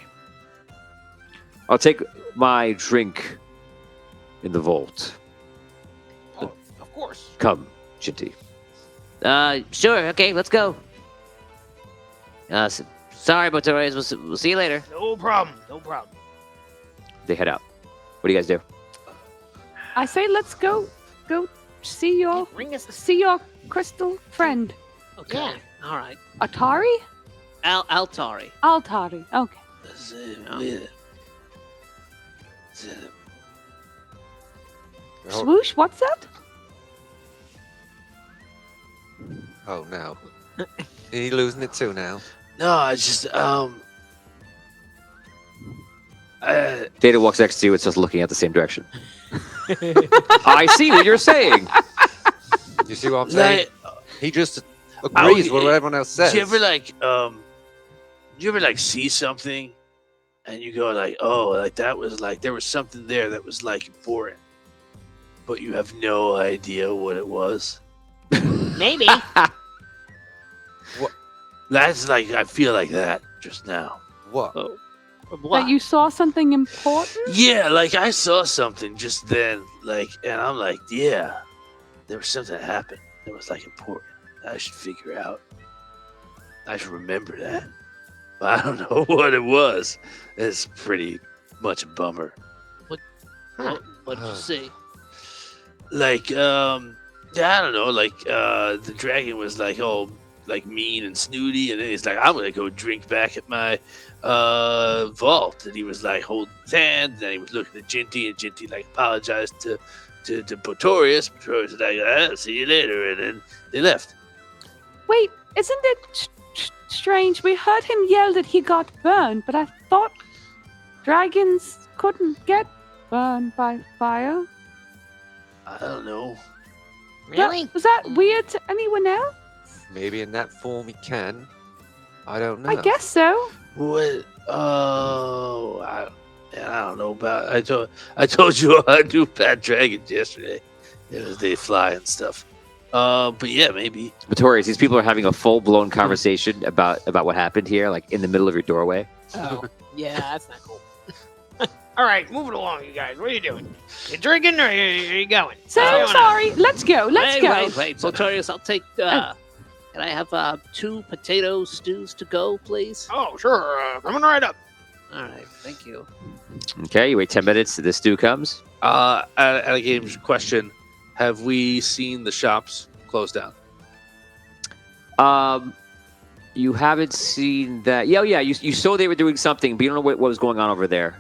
B: I'll take my drink in the vault.
I: Oh, of course.
B: Come, Jinty.
F: Sure. Okay, let's go. Sorry, Motoris. We'll see you later.
I: No problem. No problem.
B: They head out. What do you guys do?
E: I say let's go see your
I: Bring us.
E: crystal friend.
F: Okay.
I: Yeah.
F: All right.
E: Atari?
F: Altari.
E: Altari. Okay. Swoosh, what's that?
G: Oh, no. He losing it too now.
D: No, I just
B: Data walks next to you. It's just looking at the same direction. I see what you're saying.
G: You see what I'm saying?
D: like,
G: He just agrees with what everyone else says.
D: do you ever like see something and you go like, oh, like that was like there was something there that was like important, but you have no idea what it was.
I: Maybe.
D: That's like I feel like that just now.
G: What?
E: That you saw something important?
D: Yeah, like I saw something just then, like, and I'm like, yeah, there was something that happened that was like important. I should figure out. I should remember that. But I don't know what it was. It's pretty much a bummer.
F: What'd you see?
D: Like, yeah, I don't know. Like, the dragon was like all like mean and snooty, and then he's like, I'm gonna go drink back at my vault. And he was like holding his hand, and then he was looking at Jinty, and Jinty like apologized to to Pretorius. Pretorius was like, see you later, and then they left.
E: Wait, isn't it strange? We heard him yell that he got burned, but I thought dragons couldn't get burned by fire.
D: I don't know.
I: Really?
E: Was that weird to anyone else?
G: Maybe in that form he can. I don't know.
E: I guess so.
D: What? Oh, I don't know about. I told you I knew bad dragons yesterday. They fly and stuff. But yeah, maybe.
B: Pretorius, these people are having a full-blown conversation about what happened here, like in the middle of your doorway.
I: Oh, yeah, that's not cool. All right, moving along, you guys. What are you doing? You drinking or are you going?
E: So
I: What's going on?
E: sorry. Let's go. Let's go.
F: Wait, Pretorius, I'll take. Can I have 2 potato stews to go, please?
I: Oh, sure. Coming right up.
F: All right, thank you.
B: Okay, you wait 10 minutes. The stew comes.
D: At a game's question, have we seen the shops closed down?
B: You haven't seen that. Yeah, you saw they were doing something, but you don't know what was going on over there.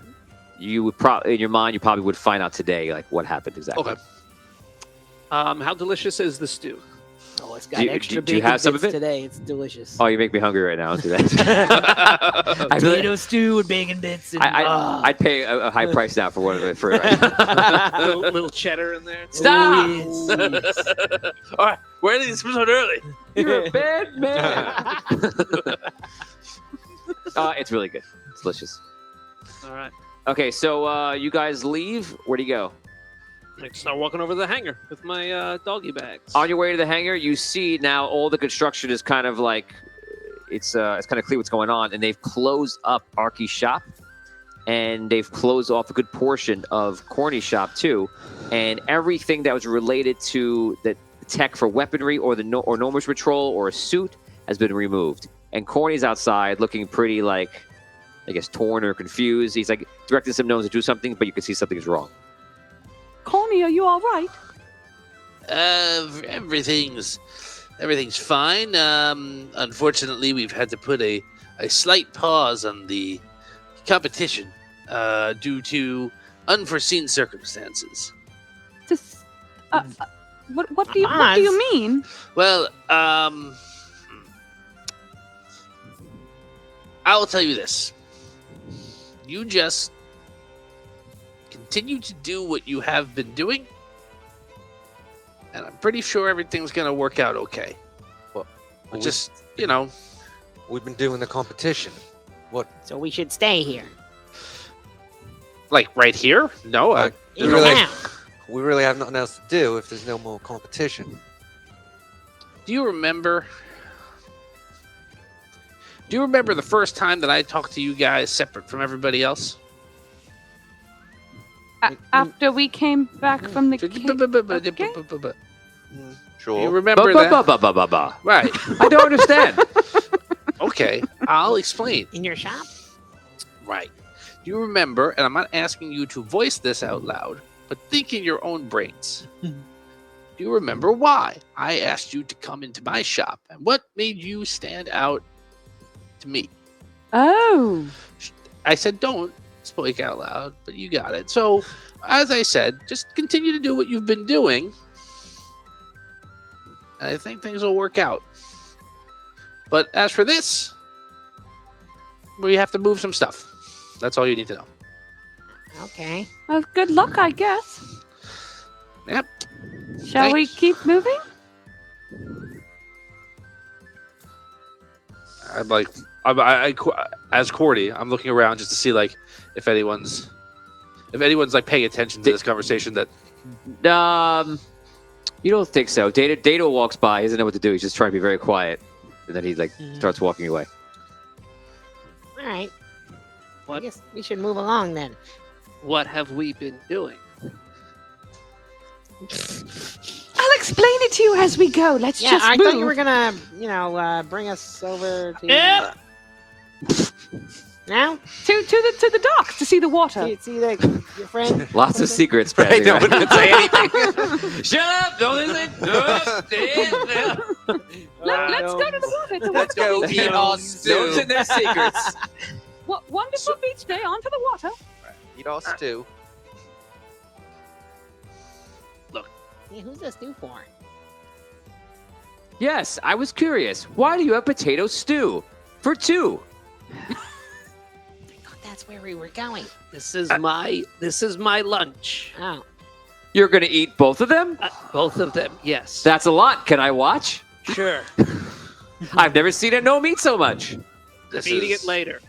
B: You would probably, in your mind, you probably would find out today, like what happened exactly.
D: Okay.
H: How delicious is the stew?
F: Oh, it's got
B: Do you-
F: extra
B: do you
F: bacon
B: have some
F: bits
B: of it?
F: today. It's delicious.
B: Oh, you make me hungry right now. I'll do that. I really,
F: Potato stew with bacon bits. And,
B: I'd pay a high price now for one of it. For
H: little cheddar in there.
B: Stop!
D: All right, we're ending this episode early.
B: You're a bad man. It's really good. It's delicious.
H: All right.
B: Okay, so you guys leave. Where do you go?
H: I start walking over to the hangar with my doggy bags.
B: On your way to the hangar, you see now all the construction is kind of like it's kind of clear what's going on, and they've closed up Arky's shop, and they've closed off a good portion of Corny's shop too, and everything that was related to the tech for weaponry or or Gnome's patrol or a suit has been removed, and Corny's outside looking pretty like, I guess, torn or confused. He's like directing some gnomes to do something, but you can see something's wrong.
E: Corny, are you all right?
D: Everything's fine. Unfortunately, we've had to put a slight pause on the competition due to unforeseen circumstances.
E: Just, what do you mean?
D: Well, I'll tell you this. You just continue to do what you have been doing, and I'm pretty sure everything's going to work out okay.
G: Well,
D: Just,
G: we've been doing the competition.
I: So we should stay here.
D: like right here? No,
I: In
G: really?
I: town.
G: We really have nothing else to do if there's no more competition.
D: do you remember the first time that I talked to you guys separate from everybody else?
E: After we came back from the
D: Do
E: cave?
G: Sure.
D: you remember that? Right.
B: I don't understand.
D: Okay, I'll explain.
I: In your shop?
D: Right. Do you remember, and I'm not asking you to voice this out loud, but think in your own brains. Do you remember why I asked you to come into my shop, and what made you stand out to me?
E: Oh.
D: I said don't speak out loud, but you got it. So, as I said, just continue to do what you've been doing, and I think things will work out. But as for this, we have to move some stuff. That's all you need to know.
I: Okay.
E: Well, good luck, I guess.
D: Yep.
E: Shall we keep moving?
D: As Cordy, I'm looking around just to see like if anyone's like paying attention to this conversation. That
B: You don't think so? Data walks by. He doesn't know what to do. He's just trying to be very quiet, and then he starts walking away.
I: All right. I
H: What?
I: guess we should move along then.
H: What have we been doing?
E: I'll explain it to you as we go. Let's
I: Yeah,
E: just
I: I
E: move.
I: thought you were gonna, bring us over to.
H: Yeah.
I: Now?
E: to the docks to see the water.
I: See your friend?
B: Lots of secrets.
G: Right,
B: passing
G: no
B: around.
G: one can say anything.
B: Shut up! Don't listen.
E: Let's go to the water. It's a
G: Let's go
E: wonderful
G: eat
E: beach.
G: our
B: Don't
G: stew.
B: send their secrets.
E: Wonderful beach day. Onto the water.
G: Eat our stew.
I: Hey, who's this stew for?
B: Yes, I was curious. Why do you have potato stew? For two.
I: I thought that's where we were going.
H: This is my lunch.
I: Oh,
B: You're gonna eat both of them?
H: Both of them, yes.
B: That's a lot. Can I watch?
H: Sure.
B: I've never seen a gnome eat so much.
H: I'm eating it later.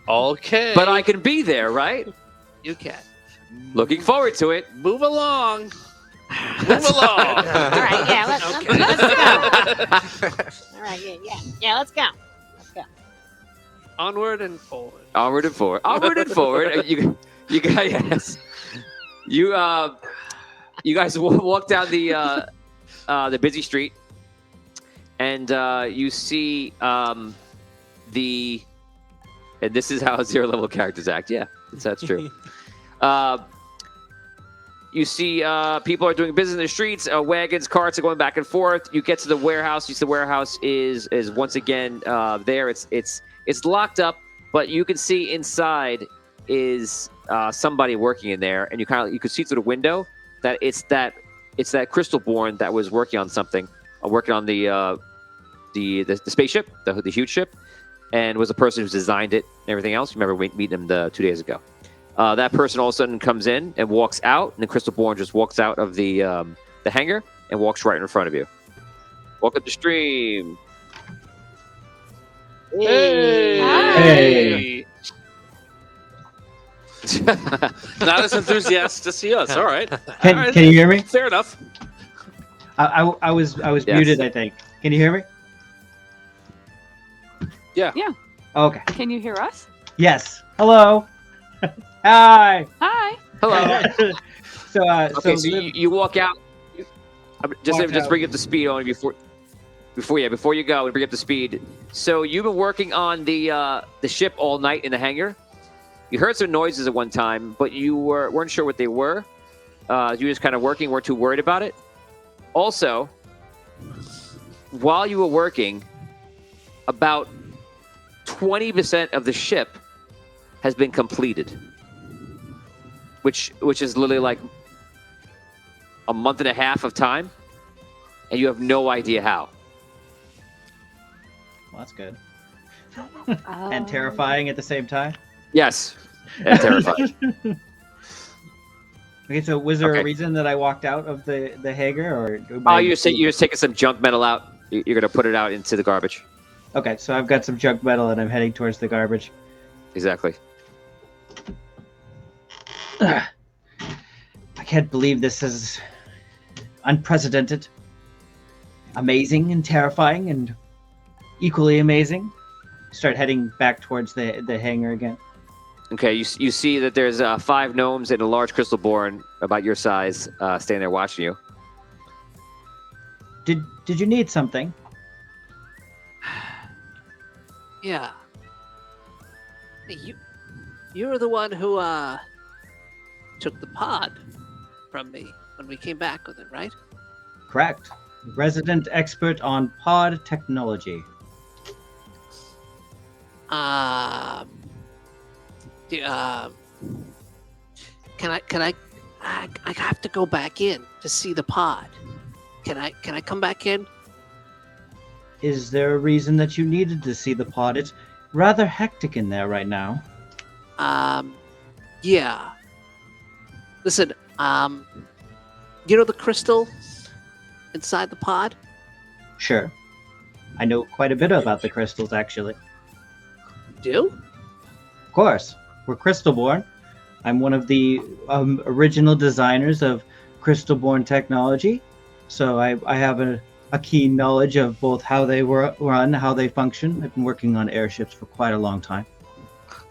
D: Okay.
B: But I can be there, right?
H: You can.
B: Looking forward to it.
H: Move along.
D: Move along.
I: all right. Yeah, let's go. All right. Yeah. Let's go.
H: Onward and forward.
B: Onward and forward. Onward and forward. You guys, yes. You guys walk down the busy street, and you see and this is how zero level characters act. Yeah, that's true. You see people are doing business in the streets. Wagons, carts are going back and forth. You get to the warehouse. You see the warehouse is once again there. It's locked up, but you can see inside is somebody working in there, and you can see through the window that it's that Crystalborn that was working on something, working on the spaceship, the huge ship, and was the person who designed it and everything else. Remember meeting him 2 days ago. That person all of a sudden comes in and walks out, and the Crystalborn just walks out of the hangar and walks right in front of you. Welcome to stream.
H: Hey!
E: Hi.
D: Not as enthusiastic to see us. All right.
J: Can,
D: All right.
J: can you hear me?
D: Fair enough.
J: I was
B: Yes.
J: muted, I think. Can you hear me?
D: Yeah.
E: Yeah.
J: Okay.
E: Can you hear us?
J: Yes. Hello. Hi.
E: Hi.
B: Hello.
J: So,
B: Okay, so you walk out. Just
J: Walk out.
B: bring up the speed on before you go and bring up the speed. So you've been working on the ship all night in the hangar. You heard some noises at one time, but you weren't sure what they were. You were just kind of working, weren't too worried about it. Also, while you were working, about 20% of the ship has been completed, which is literally like a month and a half of time, and you have no idea how.
J: well, that's good. And terrifying at the same time.
B: Yes, and terrifying.
J: Okay, so was there
B: Okay.
J: a reason that I walked out of the hangar, or?
B: Oh, you're just taking some junk metal out. You're gonna put it out into the garbage.
J: Okay, so I've got some junk metal, and I'm heading towards the garbage.
B: Exactly.
J: I can't believe this is unprecedented, amazing, and terrifying, and equally amazing. Start heading back towards the hangar again.
B: Okay, you see that there's 5 gnomes and a large Crystalborn about your size standing there watching you.
J: Did you need something?
F: Yeah. Hey, you were the one who took the pod from me when we came back with it, right?
J: Correct. Resident expert on pod technology.
F: Can I have to go back in to see the pod. Can I come back in?
J: Is there a reason that you needed to see the pod? It's rather hectic in there right now.
F: Yeah. Listen, you know the crystal inside the pod?
J: Sure. I know quite a bit about the crystals, actually.
F: Do?
J: Of course. We're Crystalborn. I'm one of the original designers of Crystalborn technology. So I have a keen knowledge of both how they run, how they function. I've been working on airships for quite a long time.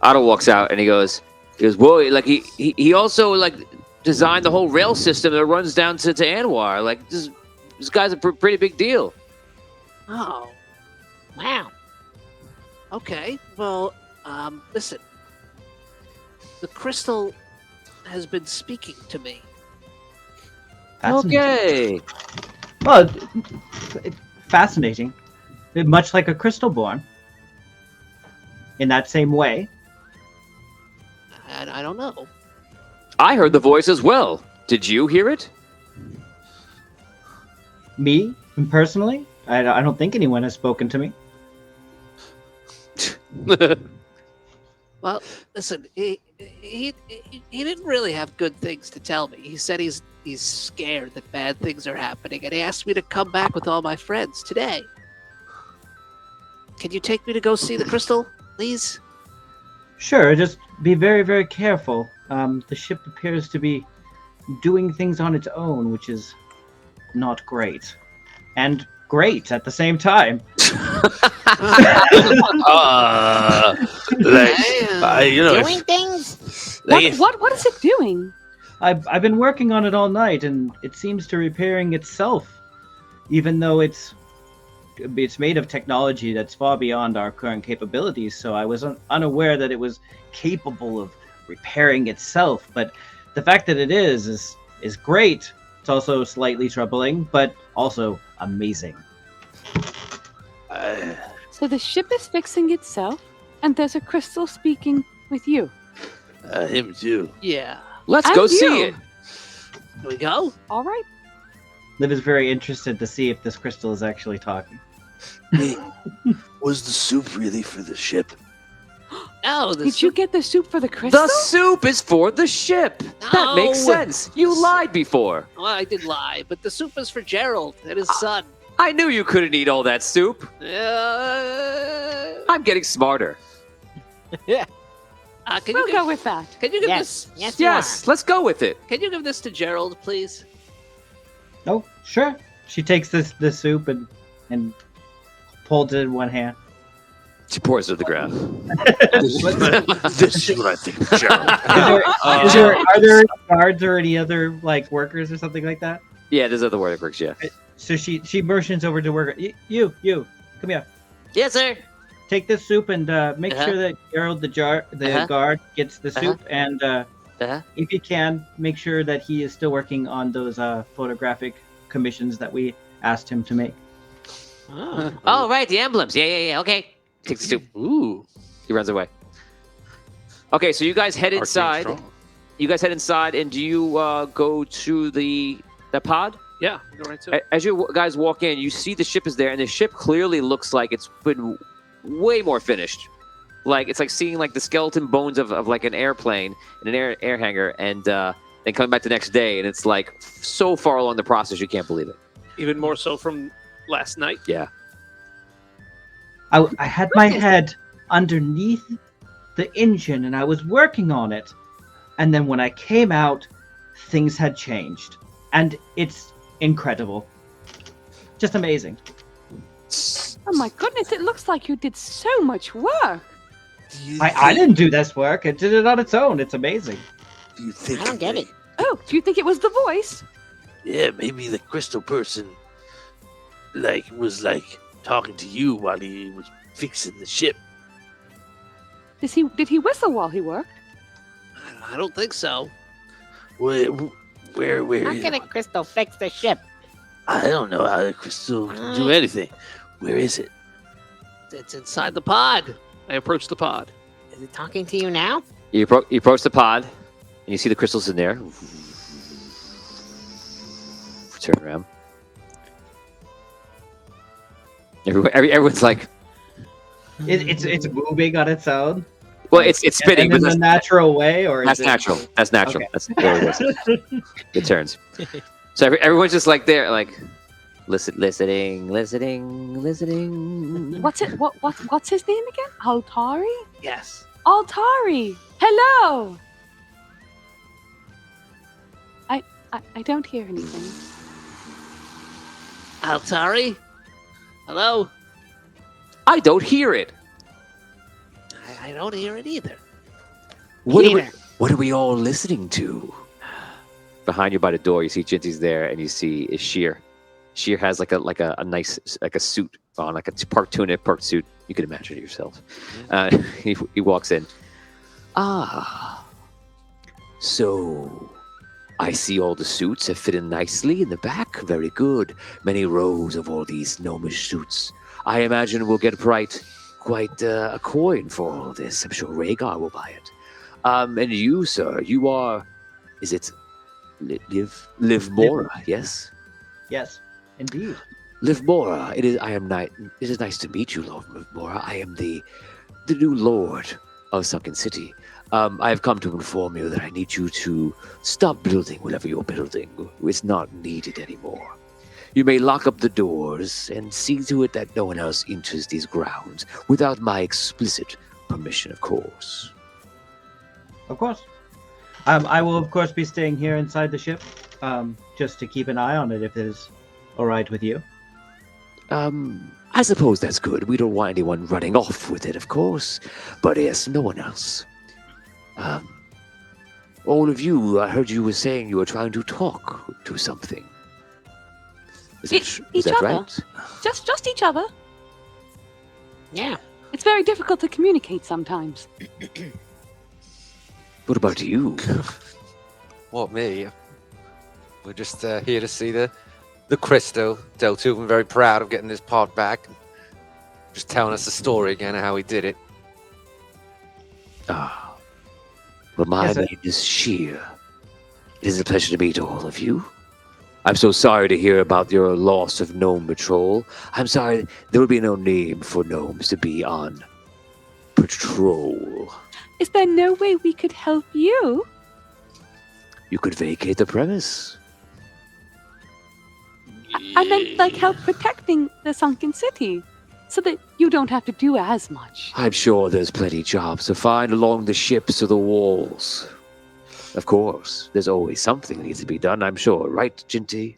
B: Otto walks out and he goes, whoa, like he also like designed the whole rail system that runs down to Anwar. Like this guy's a pretty big deal.
F: Oh,
I: wow.
F: okay. Well, listen. The crystal has been speaking to me.
J: Fascinating.
B: Okay.
J: Well, fascinating. Much like a Crystalborn. In that same way.
F: I don't know.
B: I heard the voice as well. Did you hear it?
J: Me, personally, I don't think anyone has spoken to me.
F: Well, listen, he didn't really have good things to tell me. He said he's scared that bad things are happening, and he asked me to come back with all my friends today. Can you take me to go see the crystal, please?
J: Sure, just be very, very careful. The ship appears to be doing things on its own, which is not great. And great at the same time.
I: Doing things?
E: What is it doing?
J: I've been working on it all night, and it seems to repairing itself, even though it's made of technology that's far beyond our current capabilities. So I was unaware that it was capable of repairing itself. But the fact that it is great. It's also slightly troubling, but also amazing.
E: So the ship is fixing itself, and there's a crystal speaking with you.
D: Him too.
F: Yeah.
B: Let's
E: And
B: go
E: you.
B: see it.
F: Can we go?
E: All right.
J: Liv is very interested to see if this crystal is actually talking.
D: Was the soup really for the ship?
F: No,
E: Did you get the soup for the crystal?
B: The soup is for the ship. That makes
F: No.
B: sense. You lied before.
F: Well, I did lie, but the soup is for Gerald and his son.
B: I knew you couldn't eat all that soup. I'm getting smarter.
F: Can
E: We'll
F: you
E: go with that.
F: Can you give
I: Yes.
F: this?
I: Yes, you
B: Yes, let's go with it.
F: Can you give this to Gerald, please?
J: Oh, sure. She takes the soup and holds it in one hand.
B: She pours it to the ground.
D: This is what I think of Gerald.
J: Are there any guards or any other like workers or something like that?
B: Yeah, there's other workers, yeah.
J: So she motions over to worker. You, come here.
F: Yes, sir.
J: Take this soup and make
F: Uh-huh.
J: sure that Gerald, the guard, gets the soup. And if you can, make sure that he is still working on those photographic commissions that we asked him to make.
B: Oh, right, the emblems. Yeah, okay. Takes the soup.
D: Ooh.
B: He runs away. Okay, so you guys head
D: Arcane
B: inside.
D: strong.
B: You guys head inside, and do you go to the pod?
H: Yeah, go right to it.
B: As you guys walk in, you see the ship is there, and the ship clearly looks like it's been way more finished. Like it's like seeing like the skeleton bones of like an airplane in an air hangar, and then coming back the next day, and it's like so far along the process you can't believe it.
H: Even more so from last night.
B: Yeah.
J: I had my head underneath the engine and I was working on it. And then when I came out, things had changed. And it's incredible. Just amazing.
E: Oh my goodness, it looks like you did so much work.
J: I didn't do this work. It did it on its own. It's amazing.
D: Do you think
I: I don't get it.
E: Oh, do you think it was the voice?
D: Yeah, maybe the crystal person was talking to you while he was fixing the ship.
E: Did he whistle while he worked?
F: I don't think so.
D: Where
I: How can a crystal fix the ship?
D: I don't know how the crystal can do anything. Where is it?
F: It's inside the pod.
H: I approach the pod.
I: Is it talking to you now?
B: You approach the pod, and you see the crystals in there. Turn around. Everyone's like,
J: It's moving on its own.
B: well, it's spinning,
J: in
B: but
J: a natural way, or
B: that's
J: is
B: natural. That's natural.
J: Okay.
B: That's there it is. It turns. So everyone's just like there, like listening.
E: What's it? What's his name again? Altari?
F: Yes.
E: Altari. Hello. I don't hear anything.
F: Altari? Hello?
B: I don't hear it.
F: I don't hear it either.
B: What are we all listening to? Behind you by the door, you see Jinty's there, and you see Sheer. Sheer has like a nice suit on, like a part tunic, part suit. You can imagine it yourself. He walks in. So I see all the suits have fit in nicely in the back. Very good. Many rows of all these gnomish suits. I imagine we'll get quite a coin for all this. I'm sure Rhaegar will buy it. And you, sir, you are, is it Liv Mora, yes?
J: Yes. Indeed.
B: Livmora, it is nice to meet you, Lord Livmora. I am the new lord of Sunken City. I have come to inform you that I need you to stop building whatever you're building. It's not needed anymore. You may lock up the doors and see to it that no one else enters these grounds without my explicit permission, of course.
J: Of course. I will, of course, be staying here inside the ship, just to keep an eye on it if it is all right with you.
B: I suppose that's good. We don't want anyone running off with it, of course. But yes, no one else. All of you, I heard you were saying you were trying to talk to something. Is
E: Each
B: that
E: other.
B: right?
E: Just each other.
I: Yeah.
E: It's very difficult to communicate sometimes.
B: What about you?
G: What, me? We're just here to see the crystal. Deltu, I'm very proud of getting this pod back. Just telling us the story again of how he did it.
B: Ah. Well, my
J: Yes, sir.
B: name is Sheer. It is a pleasure to meet all of you. I'm so sorry to hear about your loss of Gnome Patrol. I'm sorry, there will be no name for gnomes to be on patrol.
E: Is there no way we could help you?
B: You could vacate the premise.
E: I meant like help protecting the sunken city, so that you don't have to do as much.
B: I'm sure there's plenty jobs to find along the ships or the walls. Of course, there's always something that needs to be done, I'm sure. Right, Jinty?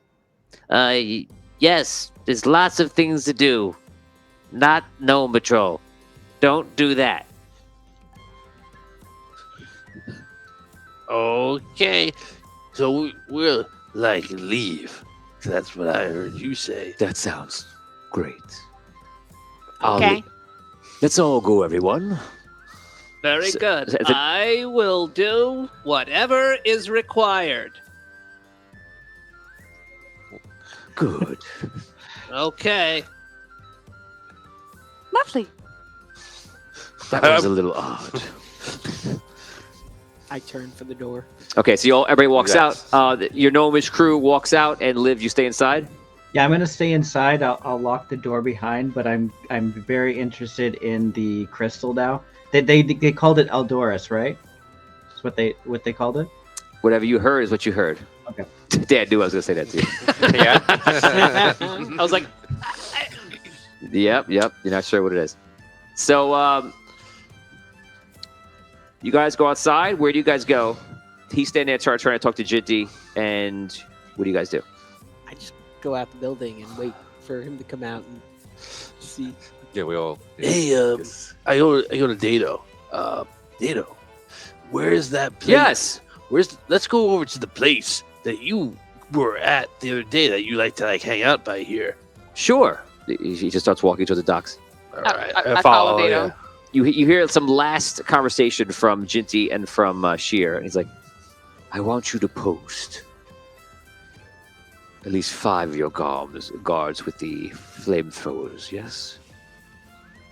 K: Yes, there's lots of things to do. Not Gnome Patrol. Don't do that.
D: Okay. So we'll, like, leave. That's what I heard you say.
B: That sounds great.
I: Okay.
B: Let's all go, everyone.
H: Very
B: S-
H: good.
B: s-
H: I will do whatever is required.
B: Good.
H: Okay.
E: Lovely.
B: That was a little odd.
I: I turn for the door.
B: Okay, so everybody walks
G: Yes.
B: out. Your gnomish crew walks out, and Liv, you stay inside.
J: Yeah, I'm gonna stay inside. I'll lock the door behind, but I'm very interested in the crystal now. They called it Eldoris, right? That's what they called it.
B: Whatever you heard is what you heard.
J: Okay.
B: Dad knew I was going to say that to you.
G: Yeah.
H: I was like,
B: Yep. You're not sure what it is. So, you guys go outside. Where do you guys go? He's standing there trying to talk to Jinty, and what do you guys do?
I: I just go out the building and wait for him to come out and see.
G: Yeah, we all.
D: Hey, I go to Dado. Dado, where's that place?
B: Yes.
D: Let's go over to the place that you were at the other day that you like to hang out by here.
B: Sure. He just starts walking towards the docks.
D: All right.
E: I follow Dado.
D: yeah.
B: You hear some last conversation from Jinty and from Sheer, and he's like, I want you to post at least 5 of your guards with the flamethrowers, yes?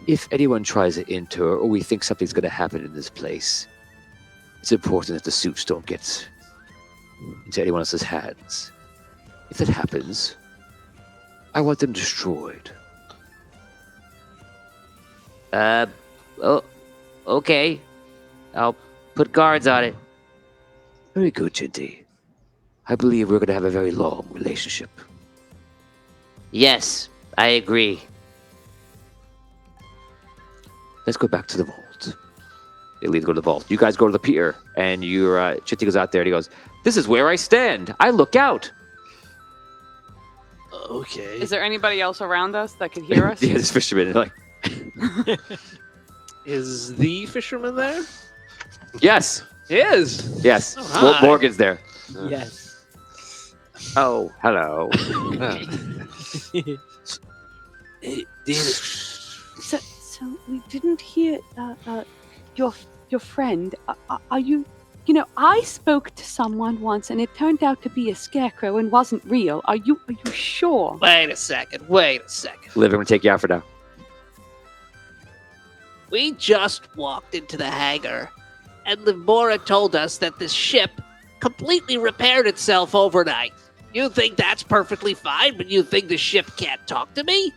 B: If anyone tries to enter, or we think something's going to happen in this place, it's important that the suits don't get into anyone else's hands. If that happens, I want them destroyed.
K: Oh, okay. I'll put guards on it.
B: Very good, Jinty. I believe we're going to have a very long relationship.
K: Yes, I agree.
B: Let's go back to the vault. They lead to go to the vault. You guys go to the pier, and Jinty goes out there, and he goes, this is where I stand. I look out.
D: Okay.
E: Is there anybody else around us that could hear us?
B: Yeah, this fisherman, like,
H: is the fisherman there?
B: yes,
H: Is.
B: yes.
H: Oh, hi.
B: Morgan's there.
I: Yes.
B: Oh, hello.
D: Hey, Dado.
E: So we didn't hear your friend. Are you? You know, I spoke to someone once, and it turned out to be a scarecrow and wasn't real. Are you sure?
H: Wait a second.
B: Liv, I'm going to take you out for now.
F: We just walked into the hangar, and Livmora told us that this ship completely repaired itself overnight. You think that's perfectly fine, but you think the ship can't talk to me?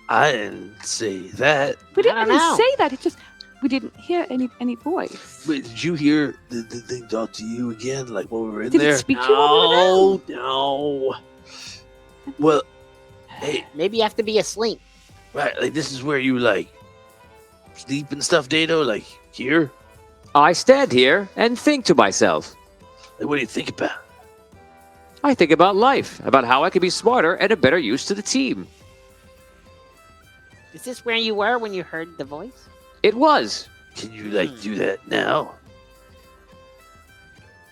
D: I didn't say that.
E: We didn't
I: I don't
E: even
I: know.
E: say that. It just we didn't hear any voice.
D: Wait, did you hear the thing talk to you again? Like when we were in
E: Did
D: there?
E: it speak to you while we were
F: No.
D: Well, hey,
I: Maybe you have to be asleep.
D: right, like this is where you like sleep and stuff, Dado? Like here?
B: I stand here and think to myself.
D: Like what do you think about?
B: I think about life, about how I can be smarter and a better use to the team.
I: Is this where you were when you heard the voice?
B: It was.
D: Can you like do that now?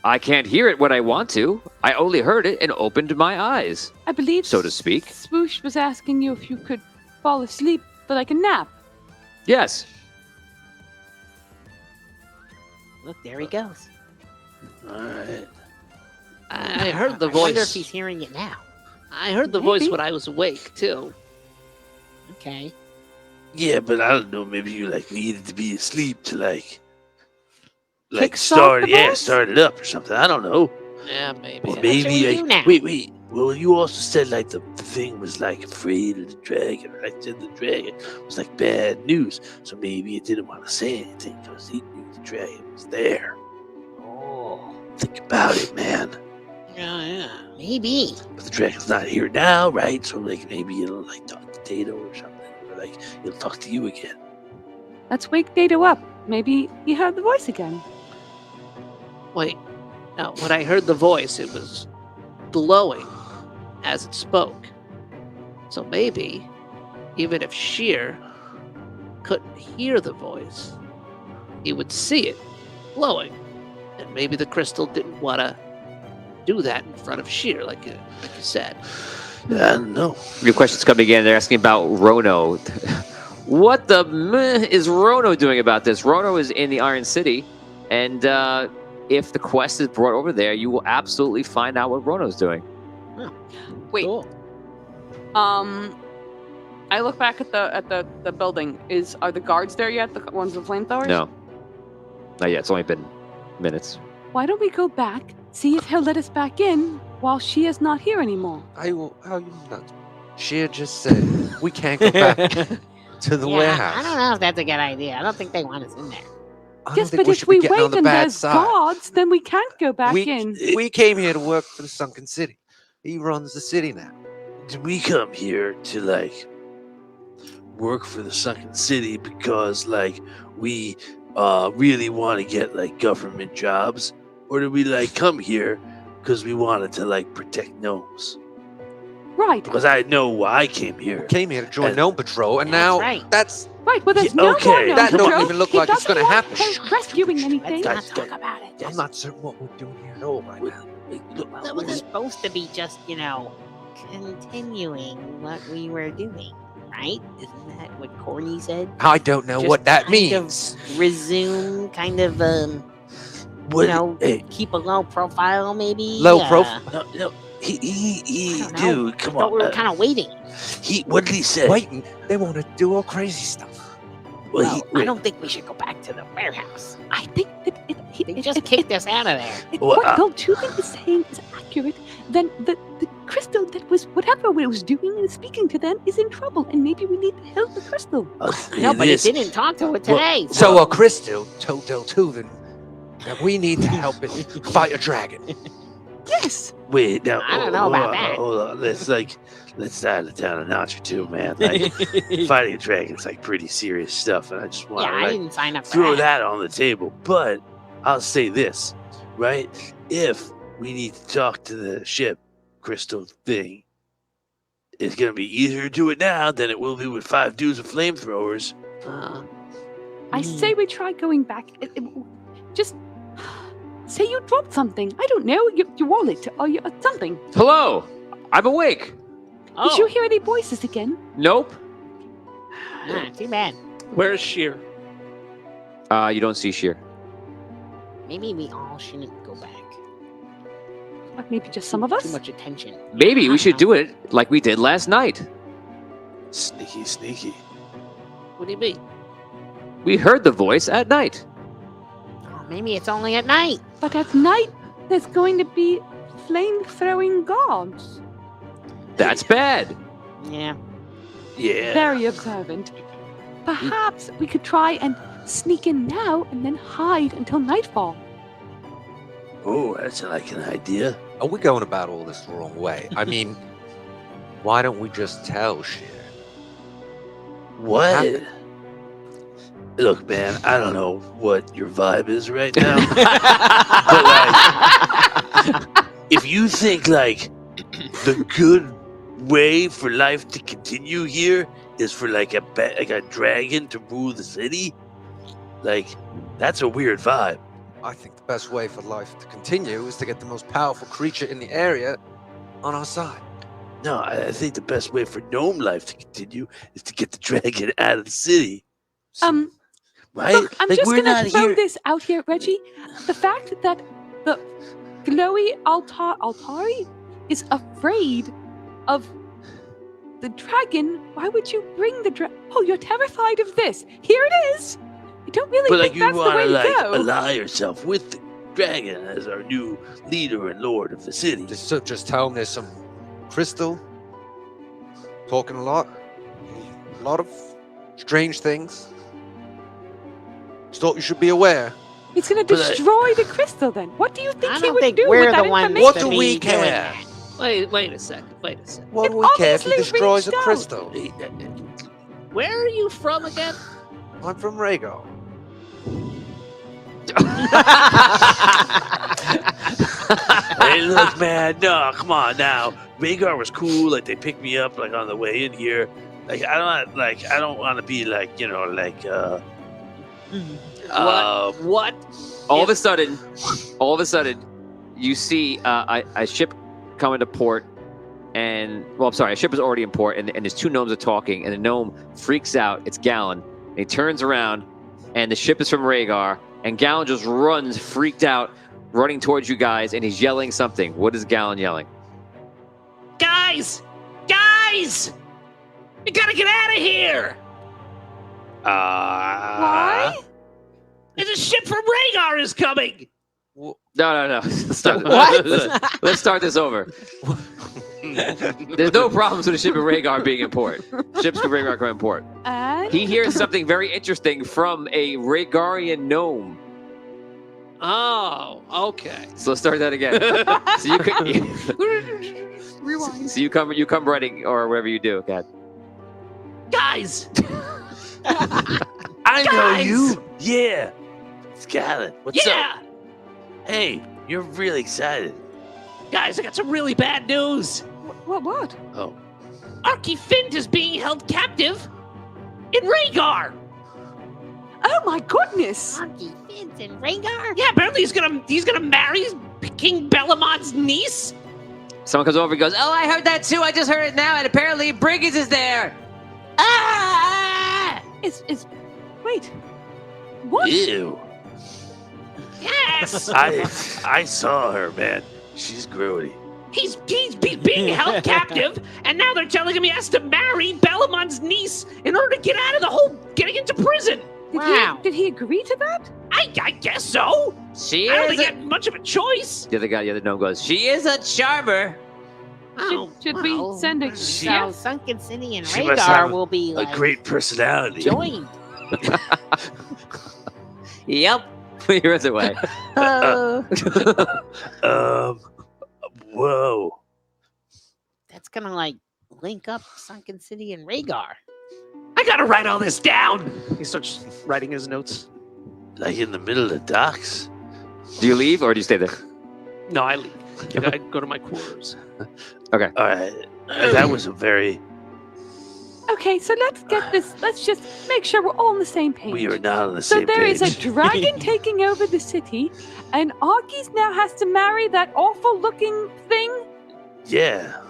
B: I can't hear it when I want to. I only heard it and opened my eyes.
E: I believe,
B: So to speak.
E: Swoosh was asking you if you could fall asleep for like a nap.
B: Yes.
I: Look, there he goes.
D: Alright.
F: I heard the
I: I wonder if
F: voice.
I: he's hearing it now.
F: I heard the voice
E: Maybe.
F: when I was awake, too.
I: Okay.
D: Yeah, but I don't know, maybe you like needed to be asleep to like
E: Kickstart
D: start
E: the
D: yeah,
E: voice?
D: start it up or something. I don't know.
F: Yeah, maybe.
D: Or
I: what
D: maybe
I: you
D: like,
I: do now.
D: wait. Well, you also said like the thing was like afraid of the dragon. I said the dragon was like bad news, so maybe it didn't want to say anything because he knew the dragon was there.
I: Oh.
D: Think about it, man.
F: Yeah.
I: Maybe.
D: But the dragon's not here now, right? So like maybe it'll like talk to Tato or something, or like it'll talk to you again.
E: Let's wake Dato up. Maybe he heard the voice again.
F: Wait. No, when I heard the voice, it was glowing as it spoke. So maybe, even if Sheer couldn't hear the voice, he would see it glowing. And maybe the crystal didn't want to do that in front of Sheer, like you said.
D: I don't know.
B: Your questions coming in. They're asking about Rono. What the meh is Rono doing about this? Rono is in the Iron City, and if the quest is brought over there, you will absolutely find out what Rono's doing.
E: Wait.
I: Cool.
E: I look back at the building. Are the guards there yet? The ones with flamethrowers?
B: No, not yet. It's only been minutes.
E: Why don't we go back, see if he'll let us back in while she is not here anymore?
G: How you not? She just said we can't go back to the
I: Yeah,
G: warehouse.
I: I don't know if that's a good idea. I don't think they want us in there.
G: I don't
E: Yes,
G: think
E: but if
G: should be
E: we
G: getting on
E: wait
G: the
E: and
G: bad
E: there's
G: side.
E: guards, then we can't go back
G: we,
E: in.
G: we came here to work for the Sunken City. He runs the city now.
D: Did we come here to like work for the Sunken City because like we really want to get like government jobs, or did we like come here because we wanted to like protect gnomes?
E: Right.
D: Because I know why I came here.
G: We came here to join
D: And-
G: Gnome Patrol, and
I: That's
G: now
I: right.
G: that's
E: Right, well, there's
D: Yeah,
E: no
D: okay,
E: more Gnome
G: that don't
E: Patrol.
G: even look
E: He
G: like it's
E: doesn't
G: gonna
E: want
G: happen.
E: help rescuing anything.
I: Let's
D: Guys,
I: not talk about it.
G: I'm not certain what we're doing here at all right now.
D: Look,
I: Well, it was supposed to be just, continuing what we were doing, right? Isn't that what Corny said?
G: I don't know
I: Just
G: what that
I: kind of
G: means.
I: Resume,
D: what, hey,
I: keep a low profile, maybe.
G: Low profile?
D: no, he,
I: I don't know.
D: dude, come
I: I thought
D: on.
I: we were kind of waiting.
D: What did he say?
G: Waiting, they want to do all crazy stuff.
D: Well,
I: Well, I
D: wait,
I: don't think we should go back to the warehouse.
E: I think that
I: They just kicked us out of there.
D: Well,
E: what Goltubin is saying is accurate. Then the crystal that was whatever it was doing and speaking to them is in trouble, and maybe we need to help the crystal.
D: I'll say
I: No, but it
D: this.
I: didn't talk to it today.
G: So a crystal told Deltuven that we need to help it fight a dragon.
E: Yes.
D: Wait, now
I: I don't know about
D: hold on,
I: that.
D: Hold on, let's dial it down a notch or two, man. Like fighting a dragon's like pretty serious stuff, and I just want
I: yeah,
D: to
I: I
D: like
I: didn't sign up for
D: throw
I: that.
D: that on the table. But I'll say this, right? If we need to talk to the ship crystal thing, it's gonna be easier to do it now than it will be with 5 dudes with flamethrowers.
E: I say we try going back. Just say you dropped something. I don't know, your wallet or something.
B: Hello, I'm awake.
I: Oh,
E: Did you hear any voices again?
B: Nope.
I: too bad.
H: Where's Sheer?
B: You don't see Sheer.
I: Maybe we all shouldn't go back.
E: Or maybe just some of
I: Too
E: us?
I: much attention.
B: Maybe we should do it like we did last night.
D: Sneaky.
F: What do you mean?
B: We heard the voice at night.
I: Oh, maybe it's only at night.
E: But at night, there's going to be flame-throwing gods.
B: That's bad.
I: Yeah.
D: Yeah.
E: Very observant. Perhaps we could try and sneak in now and then hide until nightfall.
D: Oh, that's like an idea.
G: Are we going about all this the wrong way? I mean, why don't we just tell Sheer?
D: What? Look, man, I don't know what your vibe is right now. But like, if you think like the good way for life to continue here is for like a dragon to rule the city, like that's a weird vibe.
G: I think the best way for life to continue is to get the most powerful creature in the area on our side.
D: No, I think the best way for gnome life to continue is to get the dragon out of the city. Right?
E: Look, I'm
D: like,
E: just
D: we're
E: gonna
D: not
E: throw
D: here.
E: this out here, Reggie. The fact that the glowy Altari is afraid of the dragon. Why would you bring the dragon? Oh, you're terrified of this. Here it is. I don't really
D: But like
E: think
D: you
E: that's the
D: want
E: way
D: to
E: to
D: like
E: go.
D: ally yourself with the dragon as our new leader and lord of the city.
G: Just tell him there's some crystal, talking a lot of strange things. Just thought you should be aware.
E: It's gonna
D: But I-
E: destroy the crystal. Then what do you think
I: I
E: he
I: don't
E: would
I: think
E: do
I: we're
E: with that
I: the ones
E: information?
G: What
I: to
G: do
I: be
G: we
I: doing
G: care?
I: that.
F: Wait a second.
G: What
E: It
G: do we care if he
E: obviously
G: destroys a
E: reached out.
G: crystal?
F: Where are you from again?
G: I'm from Rhaegar.
D: Hey, look, man, no, come on now. Rhaegar was cool. Like they picked me up like on the way in here. Like I don't want to be like
F: What?
B: All of a sudden, you see a ship coming to port, and well, I'm sorry, a ship is already in port, and there's two gnomes are talking, and the gnome freaks out. It's Gallon, and he turns around, and the ship is from Rhaegar, and Gallon just runs, freaked out, running towards you guys, and he's yelling something. What is Gallon yelling?
F: Guys! Guys! We gotta get out of here!
E: Why?
F: There's a ship from Rhaegar is coming!
B: No. Let's start,
I: What?
B: let's start this over. There's no problems with a ship of Rhaegar being in port. Ships from Rhaegar come in port.
E: And
B: He hears something very interesting from a Rhaegarian gnome.
F: Oh, okay.
B: So let's start that again. So
E: rewind.
B: so you come running or whatever you do, God.
F: Guys!
D: I know
F: Guys!
D: you. Yeah, it's Gallon. What's
F: Yeah!
D: up? Hey, you're really excited.
F: Guys, I got some really bad news.
E: What?
D: Oh,
F: Archie Fint is being held captive in Rhaegar.
E: Oh my goodness!
I: Archie Fint and Rhaegar?
F: Yeah, apparently he's gonna marry King Bellamon's niece.
B: Someone comes over and goes, "Oh, I heard that too. I just heard it now, and apparently Briggs is there."
F: Ah!
E: Wait. What?
D: ew.
F: Yes!
D: I saw her, man. She's grody.
F: He's being held captive, and now they're telling him he has to marry Bellamon's niece in order to get out of the whole getting into prison.
E: Did he agree to that?
F: I guess so.
K: She
F: I don't
K: is
F: think he had much of a choice.
B: The other gnome goes,
K: she is a charmer.
I: Oh,
E: Should
I: well,
E: we send a
D: She-
I: So Sunken City and
D: She must
I: Rhaegar
D: have
I: will be like
D: A great personality.
I: joined.
K: Yep.
B: he runs away.
D: Whoa.
I: That's gonna like link up Sunken City and Rhaegar.
F: I gotta write all this down. He starts writing his notes.
D: Like in the middle of the docks.
B: Do you leave or do you stay there?
F: No, I leave. I go to my quarters.
D: All right. That was a very.
E: Okay, so let's get this. Let's just make sure we're all on the same page.
D: We are not on the
E: So
D: same
E: there is
D: page.
E: a dragon taking over the city, and Arky's now has to marry that awful-looking thing.
D: Yeah.